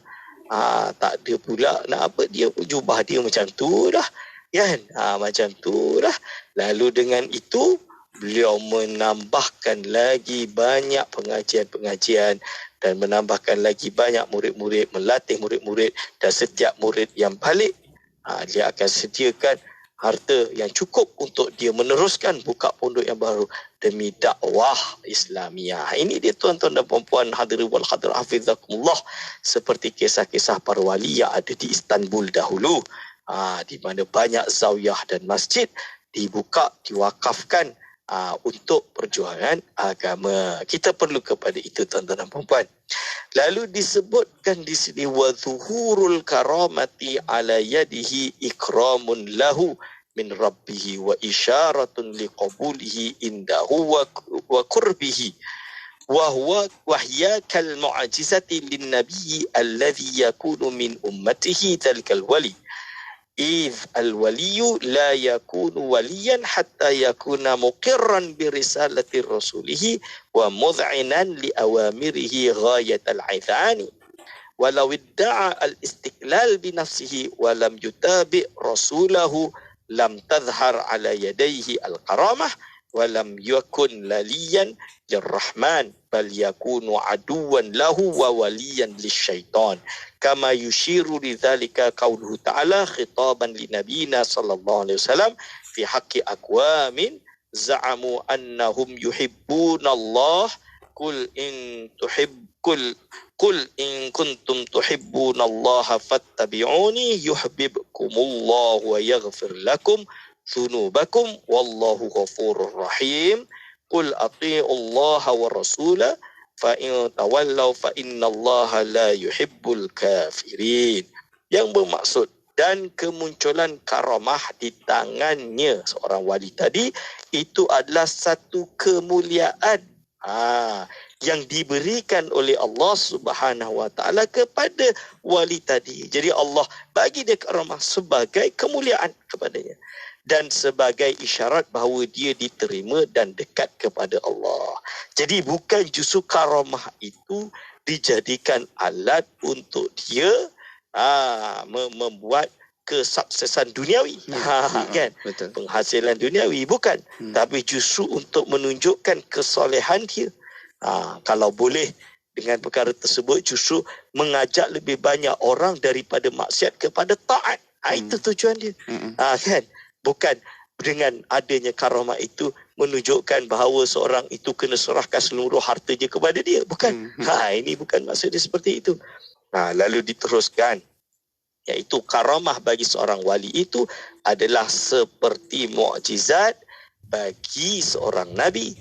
Tak ada pula nak apa, dia jubah dia macam tu dah, kan? Macam tu dah. Lalu dengan itu beliau menambahkan lagi banyak pengajian-pengajian dan menambahkan lagi banyak murid-murid, melatih murid-murid, dan setiap murid yang balik, dia akan sediakan harta yang cukup untuk dia meneruskan buka pondok yang baru demi dakwah Islamiah. Ini dia tuan-tuan dan puan-puan, hadirin wal hadir hafizakumullah, seperti kisah-kisah para wali yang ada di Istanbul dahulu, di mana banyak zawiyah dan masjid dibuka, diwakafkan untuk perjuangan agama. Kita perlu kepada itu, tuan-tuan dan puan-puan. Lalu disebutkan di sini wa zuhurul karamati ala yadihi ikramun lahu min rabbih wa isyaratun liqabulihi indahu wa qurbihi wa huwa wahya kal mu'jizati lin nabiy alladhi yakunu min ummatihi dzalikal wali. إذ الولي لا يكون وليا حتى يكون مقرا برسالة رسوله ومذعنا لأوامره غاية العذعان ولو ادعى الاستقلال بنفسه ولم يتابع رسوله لم تظهر على يديه الكرامة ولم يكن لليا للرحمن بل يكون عدوا له ووليا للشيطان كما يشير لذلك قوله تعالى خطابا لنبينا صلى الله عليه وسلم في حق أقوام زعموا أنهم يحبون الله Qul in kuntum tuhibbunallaha fattabi'uni yuhibbukumullahu wa yaghfir lakum dhunubakum wallahu ghafurur rahim. Qul atii'ullaha wa rasulahu fa in tawallaw fa innallaha la yuhibbul kafirin. Yang bermaksud dan kemunculan karamah di tangannya seorang wali tadi itu adalah satu kemuliaan yang diberikan oleh Allah Subhanahu wa taala kepada wali tadi. Jadi Allah bagi dia karamah sebagai kemuliaan kepadanya dan sebagai isyarat bahawa dia diterima dan dekat kepada Allah. Jadi bukan justru karamah itu dijadikan alat untuk dia membuat kesuksesan duniawi, kan? Betul. Penghasilan duniawi bukan, tapi justru untuk menunjukkan kesolehan dia. Kalau boleh dengan perkara tersebut justru mengajak lebih banyak orang daripada maksiat kepada taat. Itu tujuan dia. Kan? Bukan dengan adanya karamah itu menunjukkan bahawa seorang itu kena serahkan seluruh hartanya kepada dia. Bukan. Ini bukan maksud dia seperti itu. Lalu diteruskan, iaitu karamah bagi seorang wali itu adalah seperti mukjizat bagi seorang Nabi.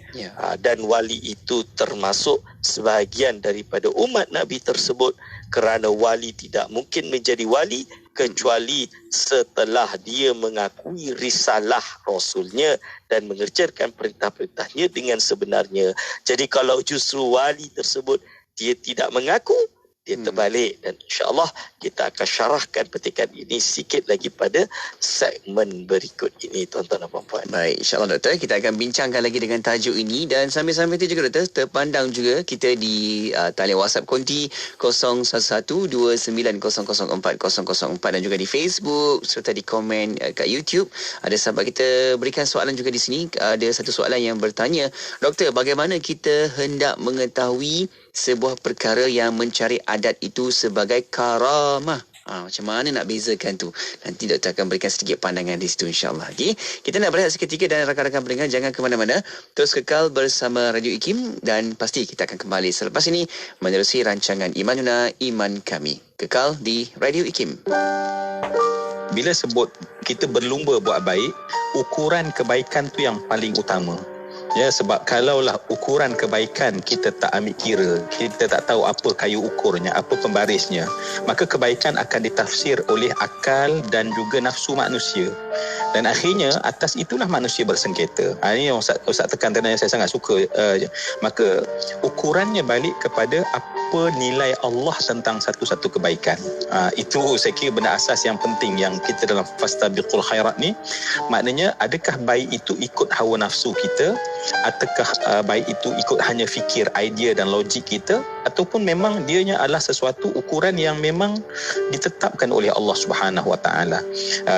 Dan wali itu termasuk sebahagian daripada umat Nabi tersebut, kerana wali tidak mungkin menjadi wali kecuali setelah dia mengakui risalah Rasulnya dan mengerjakan perintah-perintahnya dengan sebenarnya. Jadi kalau justru wali tersebut dia tidak mengaku, dia terbalik. Dan insyaAllah kita akan syarahkan petikan ini sikit lagi pada segmen berikut ini, tuan-tuan dan puan-puan. Baik, insyaAllah Doktor, kita akan bincangkan lagi dengan tajuk ini. Dan sambil-sambil itu juga Doktor, terpandang juga kita di talian WhatsApp konti 0112900404 dan juga di Facebook serta di komen kat YouTube. Ada sahabat kita berikan soalan juga di sini. Ada satu soalan yang bertanya, Doktor, bagaimana kita hendak mengetahui sebuah perkara yang mencari adat itu sebagai karamah? Macam mana nak bezakan tu? Nanti Doktor akan berikan sedikit pandangan di situ, insyaAllah. Okay? Kita nak berehat seketika dan rakan-rakan pendengar jangan ke mana-mana. Terus kekal bersama Radio IKIM dan pasti kita akan kembali selepas ini menerusi rancangan Imanuna Iman Kami. Kekal di Radio IKIM. Bila sebut kita berlumba buat baik, ukuran kebaikan tu yang paling utama. Ya, sebab kalaulah ukuran kebaikan kita tak ambil kira, kita tak tahu apa kayu ukurnya, apa pembarisnya, maka kebaikan akan ditafsir oleh akal dan juga nafsu manusia. Dan akhirnya atas itulah manusia bersengketa. Ini yang Ustaz tekan tadi yang saya sangat suka. Maka ukurannya balik kepada apa nilai Allah tentang satu-satu kebaikan. Itu saya kira benda asas yang penting yang kita dalam fastabiqul khairat ni. Maknanya adakah baik itu ikut hawa nafsu kita, ataukah baik itu ikut hanya fikir, idea dan logik kita, ataupun memang dianya adalah sesuatu ukuran yang memang ditetapkan oleh Allah Subhanahu Wa Taala.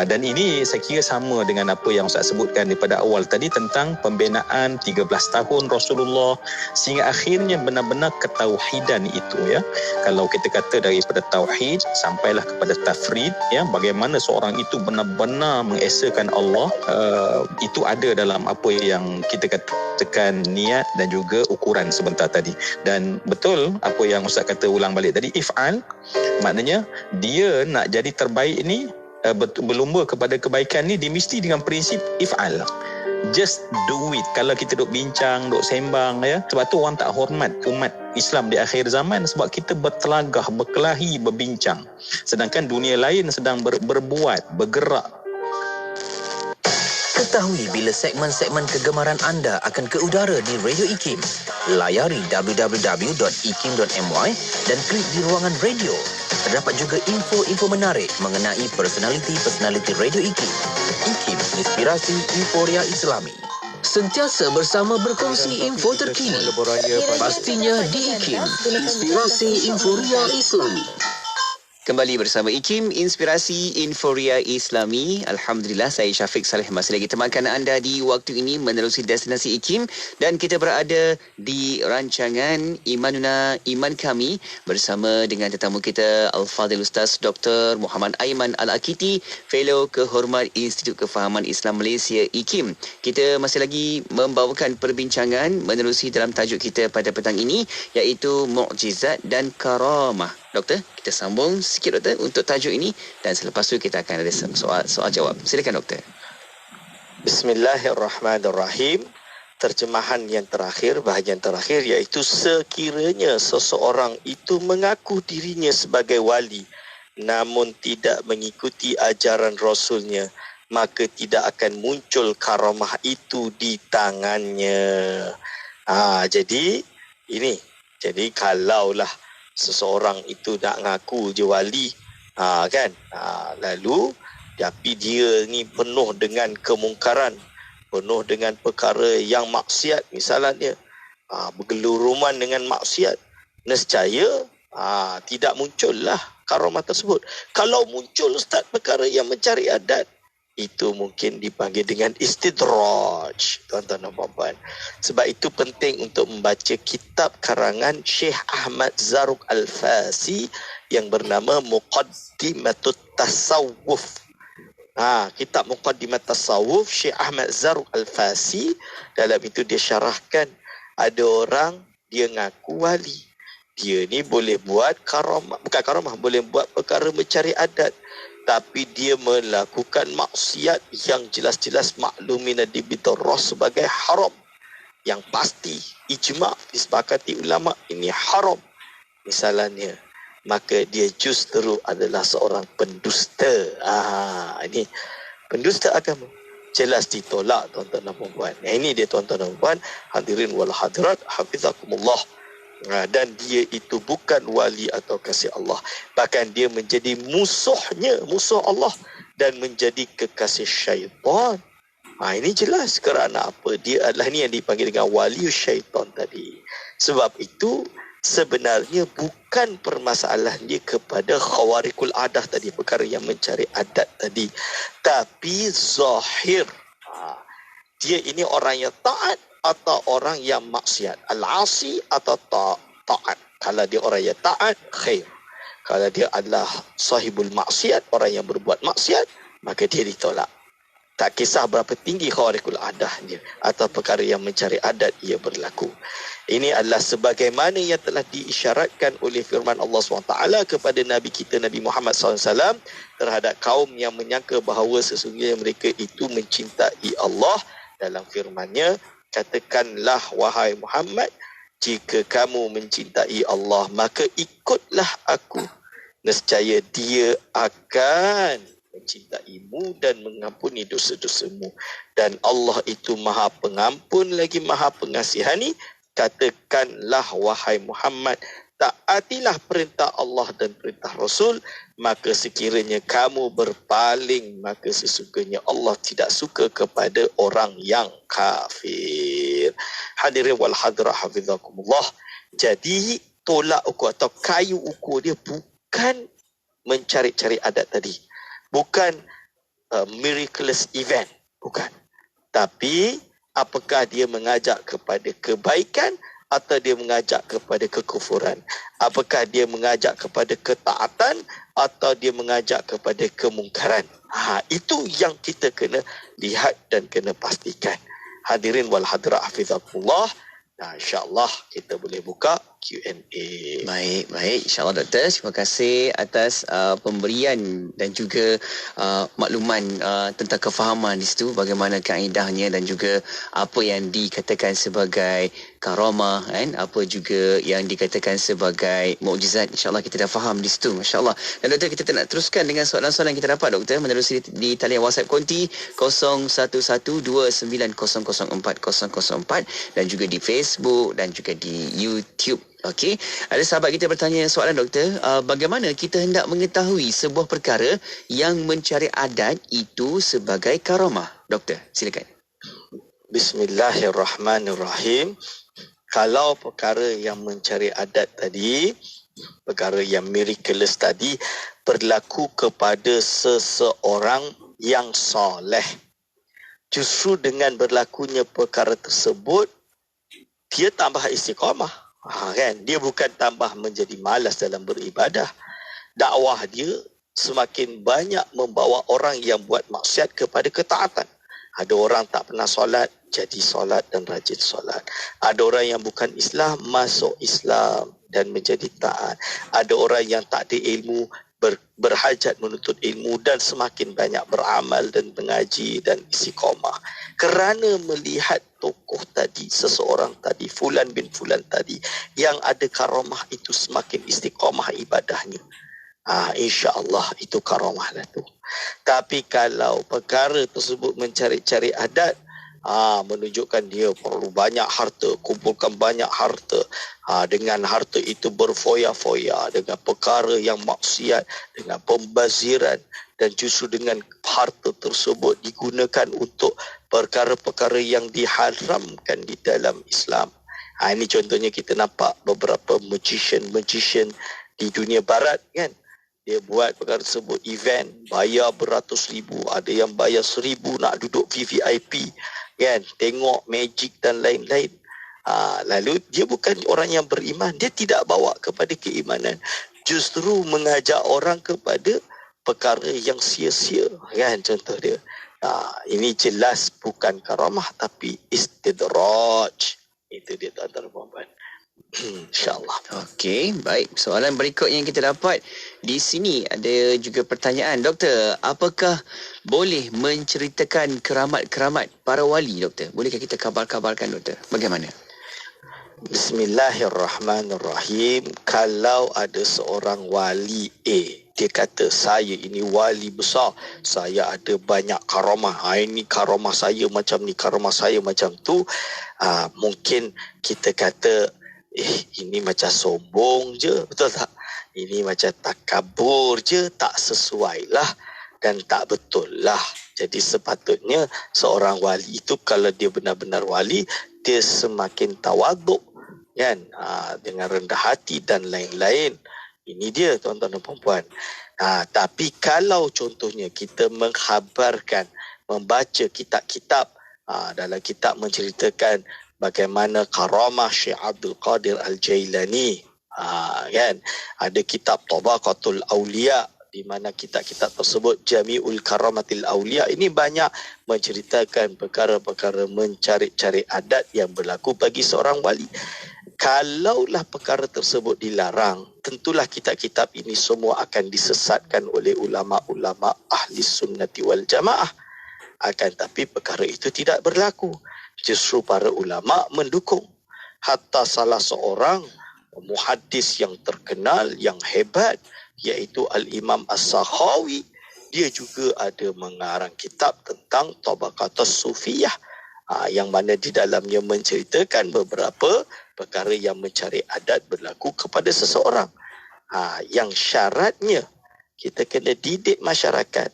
Dan ini saya kira sama dengan apa yang Ustaz sebutkan daripada awal tadi tentang pembinaan 13 tahun Rasulullah sehingga akhirnya benar-benar ketauhidan itu, ya. Kalau kita kata daripada tauhid sampailah kepada tafrid, ya, bagaimana seorang itu benar-benar mengesakan Allah, itu ada dalam apa yang kita katakan niat dan juga ukuran sebentar tadi. Dan betul apa yang Ustaz kata ulang balik tadi, if'al, maknanya dia nak jadi terbaik ni, berlumba kepada kebaikan ni, dia mesti dengan prinsip if'al. Just do it. Kalau kita duk bincang, duk sembang, ya, sebab tu orang tak hormat umat Islam di akhir zaman, sebab kita bertelagah, berkelahi, berbincang, sedangkan dunia lain sedang berbuat, bergerak. Ketahui bila segmen-segmen kegemaran anda akan ke udara di Radio IKIM. Layari www.ikim.my dan klik di ruangan radio. Terdapat juga info-info menarik mengenai personaliti-personaliti Radio IKIM. IKIM, inspirasi euforia Islami. Sentiasa bersama berkongsi info terkini. Pastinya di IKIM, inspirasi euforia Islami. Kembali bersama IKIM, Inspirasi Inforia Islami. Alhamdulillah, saya Syafiq Saleh masih lagi temankan anda di waktu ini menerusi destinasi IKIM, dan kita berada di rancangan Imanuna Iman Kami bersama dengan tetamu kita Al-Fadhil Ustaz Dr. Muhammad Aiman Al-Akiti, Fellow Kehormat Institut Kefahaman Islam Malaysia IKIM. Kita masih lagi membawakan perbincangan menerusi dalam tajuk kita pada petang ini, iaitu Mukjizat dan Karamah. Doktor, kita sambung sikit doktor untuk tajuk ini, dan selepas itu kita akan ada soal jawab. Silakan doktor. Bismillahirrahmanirrahim. Terjemahan yang terakhir, bahagian terakhir, iaitu sekiranya seseorang itu mengaku dirinya sebagai wali namun tidak mengikuti ajaran Rasulnya, maka tidak akan muncul karamah itu di tangannya. Jadi kalaulah seseorang itu nak ngaku je wali, lalu tapi dia ni penuh dengan kemungkaran, penuh dengan perkara yang maksiat, misalnya bergeluruman dengan maksiat, nescaya tidak muncullah karamah tersebut. Kalau muncul ustaz perkara yang mencari adat, itu mungkin dipanggil dengan istidraj, tuan-tuan dan puan-puan. Sebab itu penting untuk membaca kitab karangan Syekh Ahmad Zarruq Al-Fasi yang bernama Muqaddimatut Tasawuf. Kitab Muqaddimat Tasawuf Syekh Ahmad Zarruq Al-Fasi, dalam itu dia syarahkan, ada orang dia ngaku wali, dia ni boleh buat karamah, bukan karamah, boleh buat perkara mencari adat, tapi dia melakukan maksiat yang jelas-jelas maklumin dibidarah sebagai haram, yang pasti ijma' disepakati ulama ini haram misalnya, maka dia justru adalah seorang pendusta. Ini pendusta agama, jelas ditolak tuan-tuan dan puan-puan. Ini dia tuan-tuan dan puan, hadirin wal hadirat hafizakumullah. Dan dia itu bukan wali atau kasih Allah, bahkan dia menjadi musuh Allah dan menjadi kekasih syaitan. Ini jelas kerana apa? Dia adalah ni yang dipanggil dengan wali syaitan tadi. Sebab itu sebenarnya bukan permasalahan dia kepada khawarikul adah tadi, perkara yang mencari adat tadi, tapi zahir. Dia ini orang yang taat atau orang yang maksiat, al-asi atau taat. Kalau dia orang yang taat, khair. Kalau dia adalah sahibul maksiat, orang yang berbuat maksiat, maka dia ditolak. Tak kisah berapa tinggi khawarikul adah dia atau perkara yang mencari adat ia berlaku. Ini adalah sebagaimana yang telah diisyaratkan oleh firman Allah SWT kepada Nabi kita Nabi Muhammad SAW terhadap kaum yang menyangka bahawa sesungguhnya mereka itu mencintai Allah. Dalam firman-Nya, katakanlah wahai Muhammad, jika kamu mencintai Allah, maka ikutlah aku. Nescaya dia akan mencintaimu dan mengampuni dosa-dosamu. Dan Allah itu maha pengampun lagi maha pengasihani. Katakanlah wahai Muhammad, taatilah perintah Allah dan perintah Rasul, maka sekiranya kamu berpaling, maka sesungguhnya Allah tidak suka kepada orang yang kafir. Hadirin wal hadirah hafizakumullah. Jadi tolak ukur atau kayu ukur dia bukan mencari-cari adat tadi, bukan miraculous event, bukan. Tapi apakah dia mengajak kepada kebaikan atau dia mengajak kepada kekufuran? Apakah dia mengajak kepada ketaatan atau dia mengajak kepada kemungkaran? Itu yang kita kena lihat dan kena pastikan. Hadirin wal hadirat hafizakumullah. InsyaAllah kita boleh buka Q&A. Baik. InsyaAllah doktor. Terima kasih atas pemberian dan juga makluman tentang kefahaman di situ, bagaimana kaedahnya dan juga apa yang dikatakan sebagai karamah, apa juga yang dikatakan sebagai mukjizat. InsyaAllah kita dah faham di situ. MasyaAllah. Dan doktor, kita nak teruskan dengan soalan-soalan yang kita dapat doktor menerusi di talian WhatsApp konti 0112900404 dan juga di Facebook dan juga di YouTube. Okey, ada sahabat kita bertanya soalan doktor, bagaimana kita hendak mengetahui sebuah perkara yang mencari adat itu sebagai karamah? Doktor, silakan. Bismillahirrahmanirrahim. Kalau perkara yang mencari adat tadi, perkara yang miraculous tadi berlaku kepada seseorang yang soleh. Justru dengan berlakunya perkara tersebut, dia tambah istiqamah. Kan? Dia bukan tambah menjadi malas dalam beribadah. Dakwah dia semakin banyak membawa orang yang buat maksiat kepada ketaatan. Ada orang tak pernah solat, jadi solat dan rajin solat. Ada orang yang bukan Islam, masuk Islam dan menjadi taat. Ada orang yang tak ada ilmu, berhajat menuntut ilmu dan semakin banyak beramal dan mengaji dan istiqamah. Kerana melihat tokoh tadi, seseorang tadi, Fulan bin Fulan tadi, yang ada karamah itu semakin istiqamah ibadahnya. InsyaAllah itu karamah lah tu. Tapi kalau perkara tersebut mencari-cari adat, menunjukkan dia perlu banyak harta, kumpulkan banyak harta, dengan harta itu berfoya-foya dengan perkara yang maksiat, dengan pembaziran, dan justru dengan harta tersebut digunakan untuk perkara-perkara yang diharamkan di dalam Islam. Ini contohnya kita nampak beberapa magician di dunia barat kan. Dia buat perkara tersebut, event, bayar beratus ribu, ada yang bayar 1,000 nak duduk VVIP kan, tengok magic dan lain-lain. Lalu dia bukan orang yang beriman, dia tidak bawa kepada keimanan, justru mengajak orang kepada perkara yang sia-sia kan, contoh dia. Ini jelas bukan karamah tapi istidraj. Itu dia tuan-tuan dan puan-puan. InsyaAllah. Okey, baik. Soalan berikutnya yang kita dapat di sini ada juga pertanyaan. Doktor, apakah boleh menceritakan keramat-keramat para wali, Doktor? Bolehkah kita kabar-kabarkan, Doktor? Bagaimana? Bismillahirrahmanirrahim. Kalau ada seorang wali A, dia kata saya ini wali besar, saya ada banyak karamah, ini karamah saya macam ni, karamah saya macam tu, mungkin kita kata ini macam sombong je, betul tak? Ini macam takabur je, tak sesuai lah dan tak betul lah. Jadi sepatutnya seorang wali itu kalau dia benar-benar wali, dia semakin tawaduk kan, dengan rendah hati dan lain-lain. Ini dia tuan-tuan dan puan-puan. Tapi kalau contohnya kita menghabarkan, membaca kitab-kitab, dalam kitab menceritakan bagaimana karamah Syekh Abdul Qadir Al-Jailani, kan, ada kitab Tabaqatul Awliya, di mana kitab-kitab tersebut Jami'ul Karamatil Awliya ini banyak menceritakan perkara-perkara mencari-cari adat yang berlaku bagi seorang wali. Kalaulah perkara tersebut dilarang, tentulah kitab-kitab ini semua akan disesatkan oleh ulama-ulama ahli sunnati wal jamaah. Akan tapi perkara itu tidak berlaku. Justru para ulama mendukung. Hatta salah seorang muhaddis yang terkenal, yang hebat, iaitu Al-Imam As-Sakhawi, dia juga ada mengarang kitab tentang Tabaqatus Sufiyah, yang mana di dalamnya menceritakan beberapa perkara yang mencari adat berlaku kepada seseorang. Yang syaratnya kita kena didik masyarakat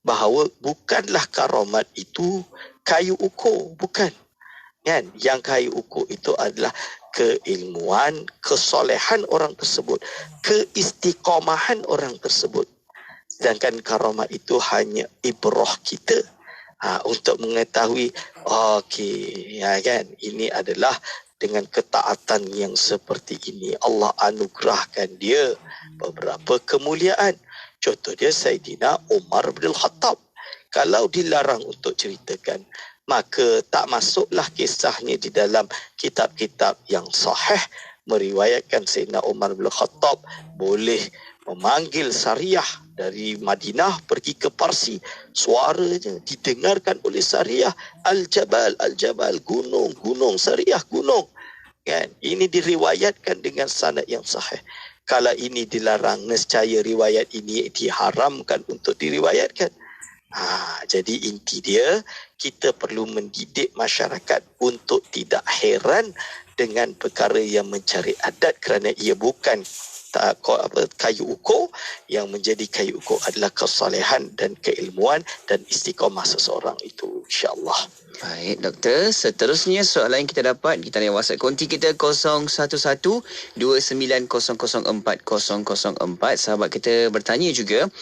bahawa bukanlah karamat itu kayu ukur, bukan. Kan? Yang kayu ukur itu adalah keilmuan, kesolehan orang tersebut, keistiqomahan orang tersebut. Sedangkan karamah itu hanya ibrah kita untuk mengetahui, kan, ini adalah dengan ketaatan yang seperti ini Allah anugerahkan dia beberapa kemuliaan. Contoh dia Saidina Umar bin Khattab. Kalau dilarang untuk ceritakan, maka tak masuklah kisahnya di dalam kitab-kitab yang sahih meriwayatkan Sayyidina Umar bin Khattab boleh memanggil Sariyah dari Madinah pergi ke Parsi. Suaranya didengarkan oleh Sariyah, Al-Jabal, Al-Jabal, gunung, gunung, Sariyah, gunung. Kan? Ini diriwayatkan dengan sanad yang sahih. Kalau ini dilarang, nescaya riwayat ini diharamkan untuk diriwayatkan. Jadi inti dia, kita perlu mendidik masyarakat untuk tidak heran dengan perkara yang mencari adat kerana ia bukan kayu ukur. Yang menjadi kayu ukur adalah kesalehan dan keilmuan dan istiqamah seseorang itu, insya-Allah. Baik, doktor. Seterusnya soalan yang kita dapat di talian WhatsApp konti kita 011290040004. Sahabat kita bertanya juga,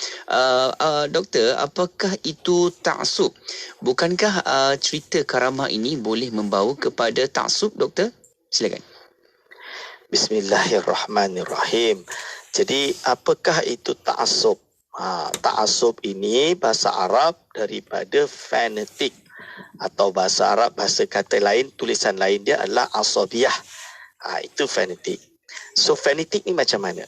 doktor, apakah itu taksub? Bukankah cerita karamah ini boleh membawa kepada taksub, doktor? Silakan. Bismillahirrahmanirrahim. Jadi apakah itu ta'assub? Ta'assub ini bahasa Arab daripada fanatik, atau bahasa Arab, bahasa kata lain, tulisan lain dia adalah asabiyah. Itu fanatik. So fanatik ni macam mana?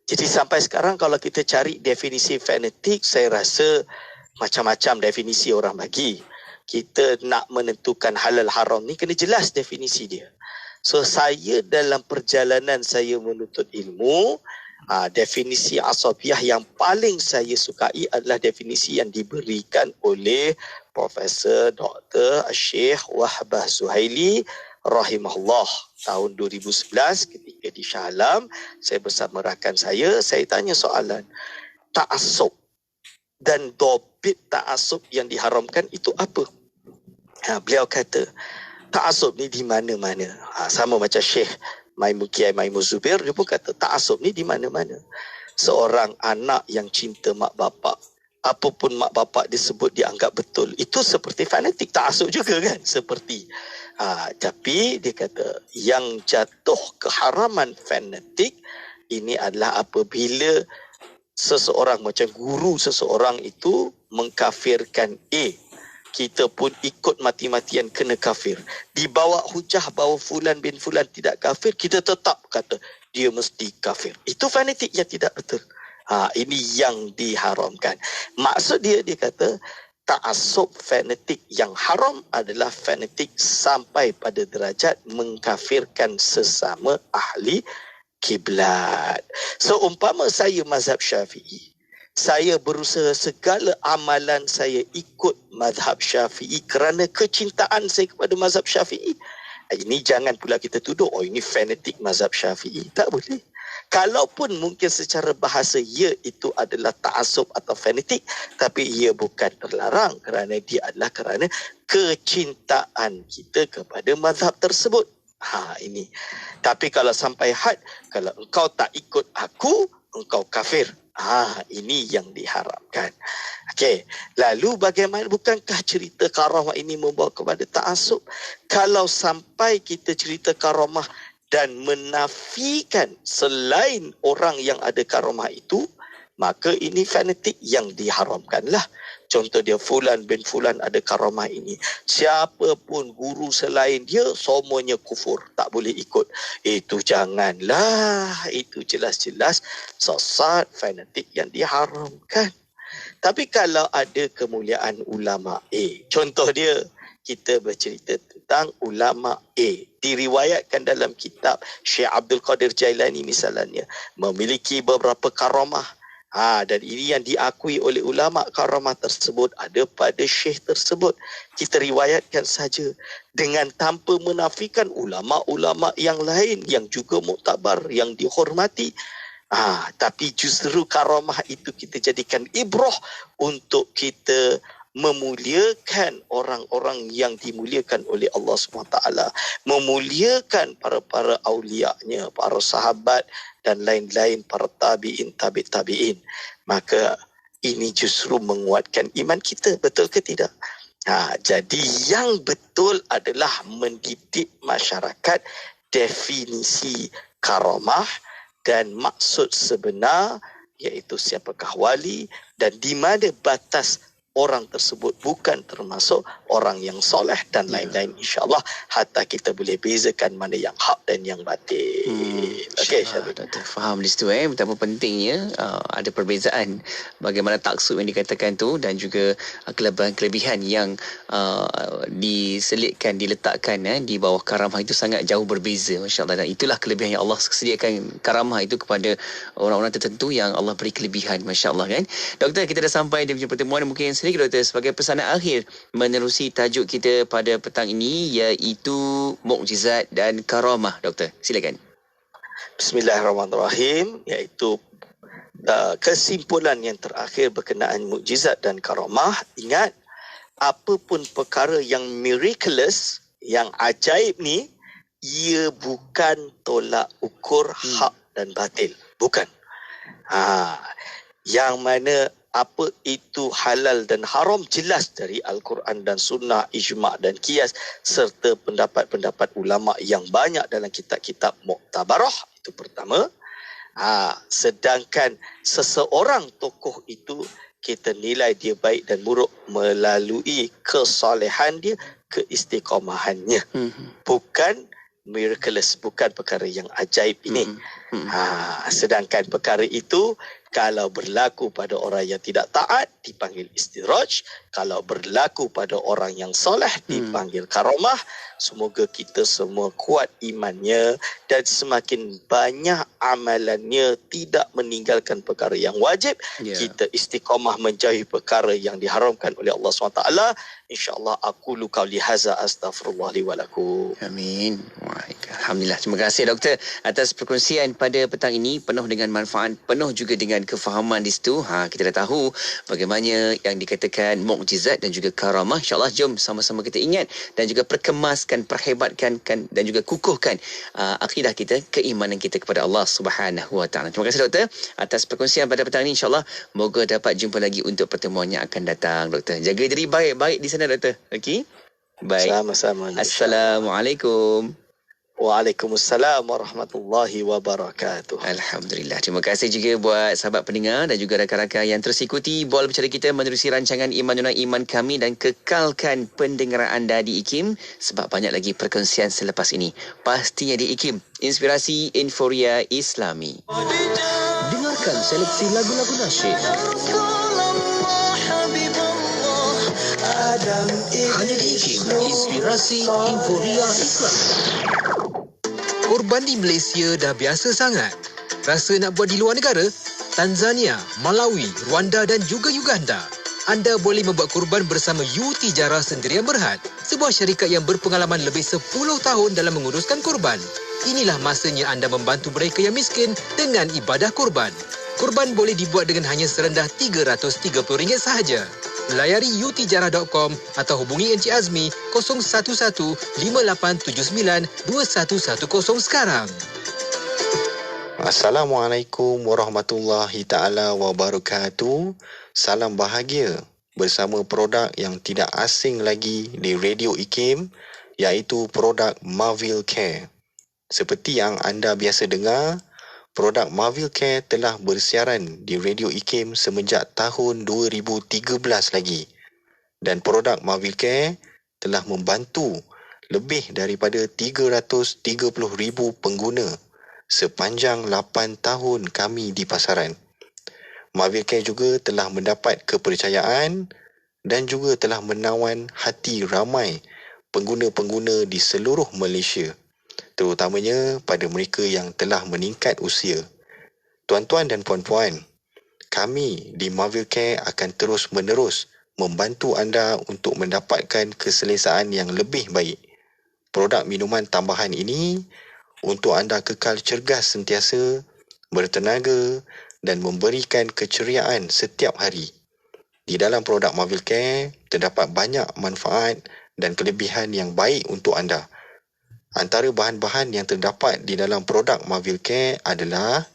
Jadi sampai sekarang kalau kita cari definisi fanatik, saya rasa macam-macam definisi orang bagi. Kita nak menentukan halal haram ni kena jelas definisi dia. So saya dalam perjalanan saya menuntut ilmu, definisi asabiyah yang paling saya sukai adalah definisi yang diberikan oleh Profesor Dr. Syekh Wahbah Zuhaili rahimahullah tahun 2011 ketika di Shah Alam. Saya bersama rakan saya tanya soalan, ta'assub dan dobit ta'assub yang diharamkan itu apa? Beliau kata, ta'assub ni di mana-mana. Sama macam Syekh Kiai Maimun Zubir, dia pun kata ta'assub ni di mana-mana. Seorang anak yang cinta mak bapak, apapun mak bapak disebut dianggap betul, itu seperti fanatik, ta'assub juga kan, seperti. Tapi dia kata yang jatuh keharaman fanatik ini adalah apabila seseorang macam guru seseorang itu mengkafirkan A, kita pun ikut mati-matian kena kafir. Dibawa hujah bahawa fulan bin fulan tidak kafir, kita tetap kata dia mesti kafir. Itu fanatik yang tidak betul. Ini yang diharamkan. Maksud dia kata ta'assub fanatik yang haram adalah fanatik sampai pada derajat mengkafirkan sesama ahli kiblat. So umpama saya mazhab Syafi'i, saya berusaha segala amalan saya ikut mazhab Syafi'i kerana kecintaan saya kepada mazhab Syafi'i. Ini jangan pula kita tuduh, ini fanatik mazhab Syafi'i. Tak boleh. Kalaupun mungkin secara bahasa ia itu adalah ta'assub atau fanatik, tapi ia bukan terlarang kerana dia adalah kerana kecintaan kita kepada mazhab tersebut. Ini. Tapi kalau sampai had, kalau engkau tak ikut aku, engkau kafir. Ini yang diharamkan. Okey, lalu bagaimana, bukankah cerita karamah ini membawa kepada ta'assub? Kalau sampai kita cerita karamah dan menafikan selain orang yang ada karamah itu, maka ini fanatik yang diharamkanlah. Contoh dia, fulan bin fulan ada karamah ini, siapa pun guru selain dia semuanya kufur, tak boleh ikut. Itu janganlah, itu jelas-jelas sesat, fanatik yang diharamkan. Tapi kalau ada kemuliaan ulama A, contoh dia, kita bercerita tentang ulama A, diriwayatkan dalam kitab Syekh Abdul Qadir Jailani misalnya, memiliki beberapa karamah. Dan ini yang diakui oleh ulama, karamah tersebut ada pada syekh tersebut. Kita riwayatkan saja dengan tanpa menafikan ulama-ulama yang lain yang juga muktabar, yang dihormati. Tapi justru karamah itu kita jadikan ibrah untuk kita memuliakan orang-orang yang dimuliakan oleh Allah SWT, memuliakan para awliya-Nya, para sahabat dan lain-lain, para tabi'in, tabi'in. Maka ini justru menguatkan iman kita, betul ke tidak? Jadi yang betul adalah mendidik masyarakat definisi karamah dan maksud sebenar, iaitu siapakah wali dan di mana batas orang tersebut bukan termasuk orang yang soleh dan lain-lain, insya-Allah hatta kita boleh bezakan mana yang hak dan yang batil. Okey, Doktor faham di situ betapa pentingnya ada perbezaan bagaimana taksub yang dikatakan tu dan juga kelebihan yang diselitkan, diletakkan di bawah karamah itu sangat jauh berbeza, masya-Allah. Dan itulah kelebihan yang Allah sediakan karamah itu kepada orang-orang tertentu yang Allah beri kelebihan, masya-Allah kan. Doktor, kita dah sampai di pertemuan, mungkin sedikit Doktor sebagai pesanan akhir menerusi tajuk kita pada petang ini, iaitu mukjizat dan karamah. Doktor, silakan. Bismillahirrahmanirrahim, iaitu kesimpulan yang terakhir berkenaan mukjizat dan karamah. Ingat, apapun perkara yang miraculous, yang ajaib ni, ia bukan tolak ukur hak dan batil. Bukan. Yang mana apa itu halal dan haram jelas dari Al-Quran dan Sunnah, ijma' dan qiyas, serta pendapat-pendapat ulama' yang banyak dalam kitab-kitab Mu'tabarah. Itu pertama. Sedangkan seseorang tokoh itu kita nilai dia baik dan buruk melalui kesalehan dia, keistiqomahannya. Bukan miraculous, bukan perkara yang ajaib ini. Sedangkan perkara itu kalau berlaku pada orang yang tidak taat dipanggil istidraj, kalau berlaku pada orang yang soleh dipanggil karamah. Semoga kita semua kuat imannya dan semakin banyak amalannya, tidak meninggalkan perkara yang wajib. Kita istiqamah menjauhi perkara yang diharamkan oleh Allah SWT. InsyaAllah aqulu qawli hadza astaghfirullah li wa lakum. Amin. Alhamdulillah. Terima kasih Doktor atas perkongsian pada petang ini, penuh dengan manfaat, penuh juga dengan kefahaman di situ. Kita dah tahu bagaimana yang dikatakan mukjizat dan juga karamah. InsyaAllah jom sama-sama kita ingat dan juga perkemaskan, perhebatkan dan juga kukuhkan akidah kita, keimanan kita kepada Allah Subhanahu Wa Taala. Terima kasih Doktor atas perkongsian pada petang ini. InsyaAllah moga dapat jumpa lagi untuk pertemuan yang akan datang. Doktor, jaga diri baik-baik di sana Doktor. Okey? Baik. Sama-sama. Assalamualaikum. Waalaikumsalam warahmatullahi wabarakatuh. Alhamdulillah. Terima kasih juga buat sahabat pendengar dan juga rakan-rakan yang terus ikuti Bola Bicara kita menerusi rancangan Iman Nuna Iman kami, dan kekalkan pendengaran anda di IKIM sebab banyak lagi perkongsian selepas ini. Pastinya di IKIM, inspirasi Inforia Islami. Dengarkan seleksi lagu-lagu nasyid. Hanya di IKIM, inspirasi Inforia Islami. Korban di Malaysia dah biasa sangat. Rasa nak buat di luar negara? Tanzania, Malawi, Rwanda dan juga Uganda. Anda boleh membuat korban bersama U-Tijarah Sendirian Berhad, sebuah syarikat yang berpengalaman lebih 10 tahun dalam menguruskan korban. Inilah masanya anda membantu mereka yang miskin dengan ibadah korban. Korban boleh dibuat dengan hanya serendah RM330 sahaja. Layari utijarah.com atau hubungi Encik Azmi 011-5879-2110 sekarang. Assalamualaikum warahmatullahi ta'ala wabarakatuh. Salam bahagia bersama produk yang tidak asing lagi di Radio IKIM, iaitu produk Marvel Care. Seperti yang anda biasa dengar, produk Marvel Care telah bersiaran di Radio IKIM semenjak tahun 2013 lagi. Dan produk Marvel Care telah membantu lebih daripada 330,000 pengguna sepanjang 8 tahun kami di pasaran. Marvel Care juga telah mendapat kepercayaan dan juga telah menawan hati ramai pengguna-pengguna di seluruh Malaysia, terutamanya pada mereka yang telah meningkat usia. Tuan-tuan dan puan-puan, kami di Marvel Care akan terus-menerus membantu anda untuk mendapatkan keselesaan yang lebih baik. Produk minuman tambahan ini untuk anda kekal cergas sentiasa, bertenaga dan memberikan keceriaan setiap hari. Di dalam produk Marvel Care terdapat banyak manfaat dan kelebihan yang baik untuk anda. Antara bahan-bahan yang terdapat di dalam produk Marvel Care adalah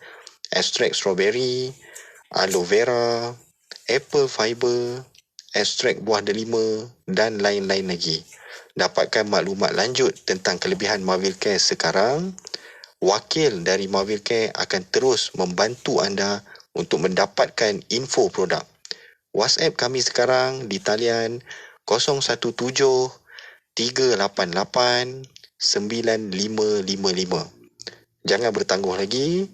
ekstrak strawberry, aloe vera, apple fiber, ekstrak buah delima dan lain-lain lagi. Dapatkan maklumat lanjut tentang kelebihan Marvel Care sekarang. Wakil dari Marvel Care akan terus membantu anda untuk mendapatkan info produk. WhatsApp kami sekarang di talian 017-388-9555. Jangan bertangguh lagi.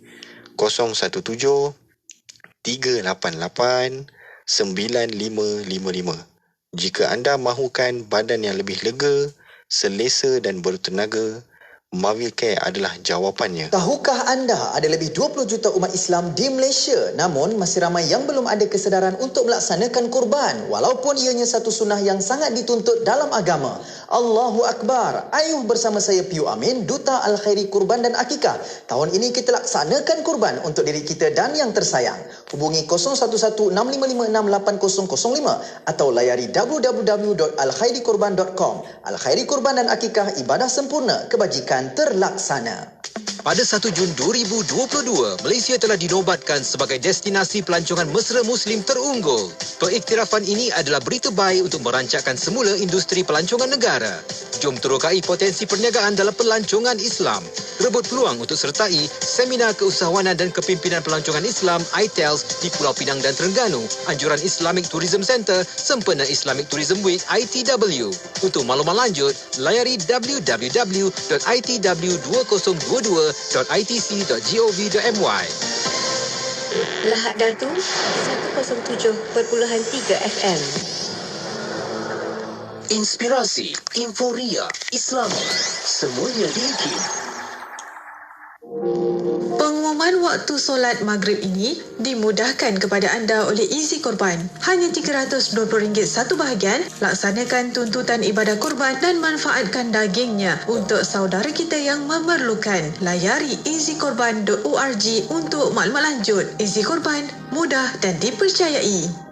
017-388-9555. Jika anda mahukan badan yang lebih lega, selesa dan bertenaga, Mavil Care adalah jawapannya. Tahukah anda ada lebih 20 juta umat Islam di Malaysia, namun masih ramai yang belum ada kesedaran untuk melaksanakan kurban walaupun ianya satu sunnah yang sangat dituntut dalam agama. Allahu Akbar. Ayuh bersama saya Piu Amin, Duta Al-Khairi Kurban dan Akikah. Tahun ini kita laksanakan kurban untuk diri kita dan yang tersayang. Hubungi 0116556805 atau layari www.alkhairikurban.com. Al-Khairi Kurban dan Akikah, ibadah sempurna, kebajikan terlaksana. Pada 1 Jun 2022, Malaysia telah dinobatkan sebagai destinasi pelancongan mesra Muslim terunggul. Pengiktirafan ini adalah berita baik untuk merancangkan semula industri pelancongan negara. Jom terokai potensi perniagaan dalam pelancongan Islam. Rebut peluang untuk sertai Seminar Keusahawanan dan Kepimpinan Pelancongan Islam ITELS di Pulau Pinang dan Terengganu, Anjuran Islamic Tourism Centre, sempena Islamic Tourism Week ITW. Untuk maklumat lanjut, layari www.itw2022.itc.gov.my. Lahad Datu 107.3 FM. Inspirasi, Inforia, Islami, semuanya di IKIM. Pengumuman waktu solat maghrib ini dimudahkan kepada anda oleh Easy Korban. Hanya RM320 satu bahagian. Laksanakan tuntutan ibadah kurban dan manfaatkan dagingnya untuk saudara kita yang memerlukan. Layari easykorban.org untuk maklumat lanjut. Easy Korban, mudah dan dipercayai.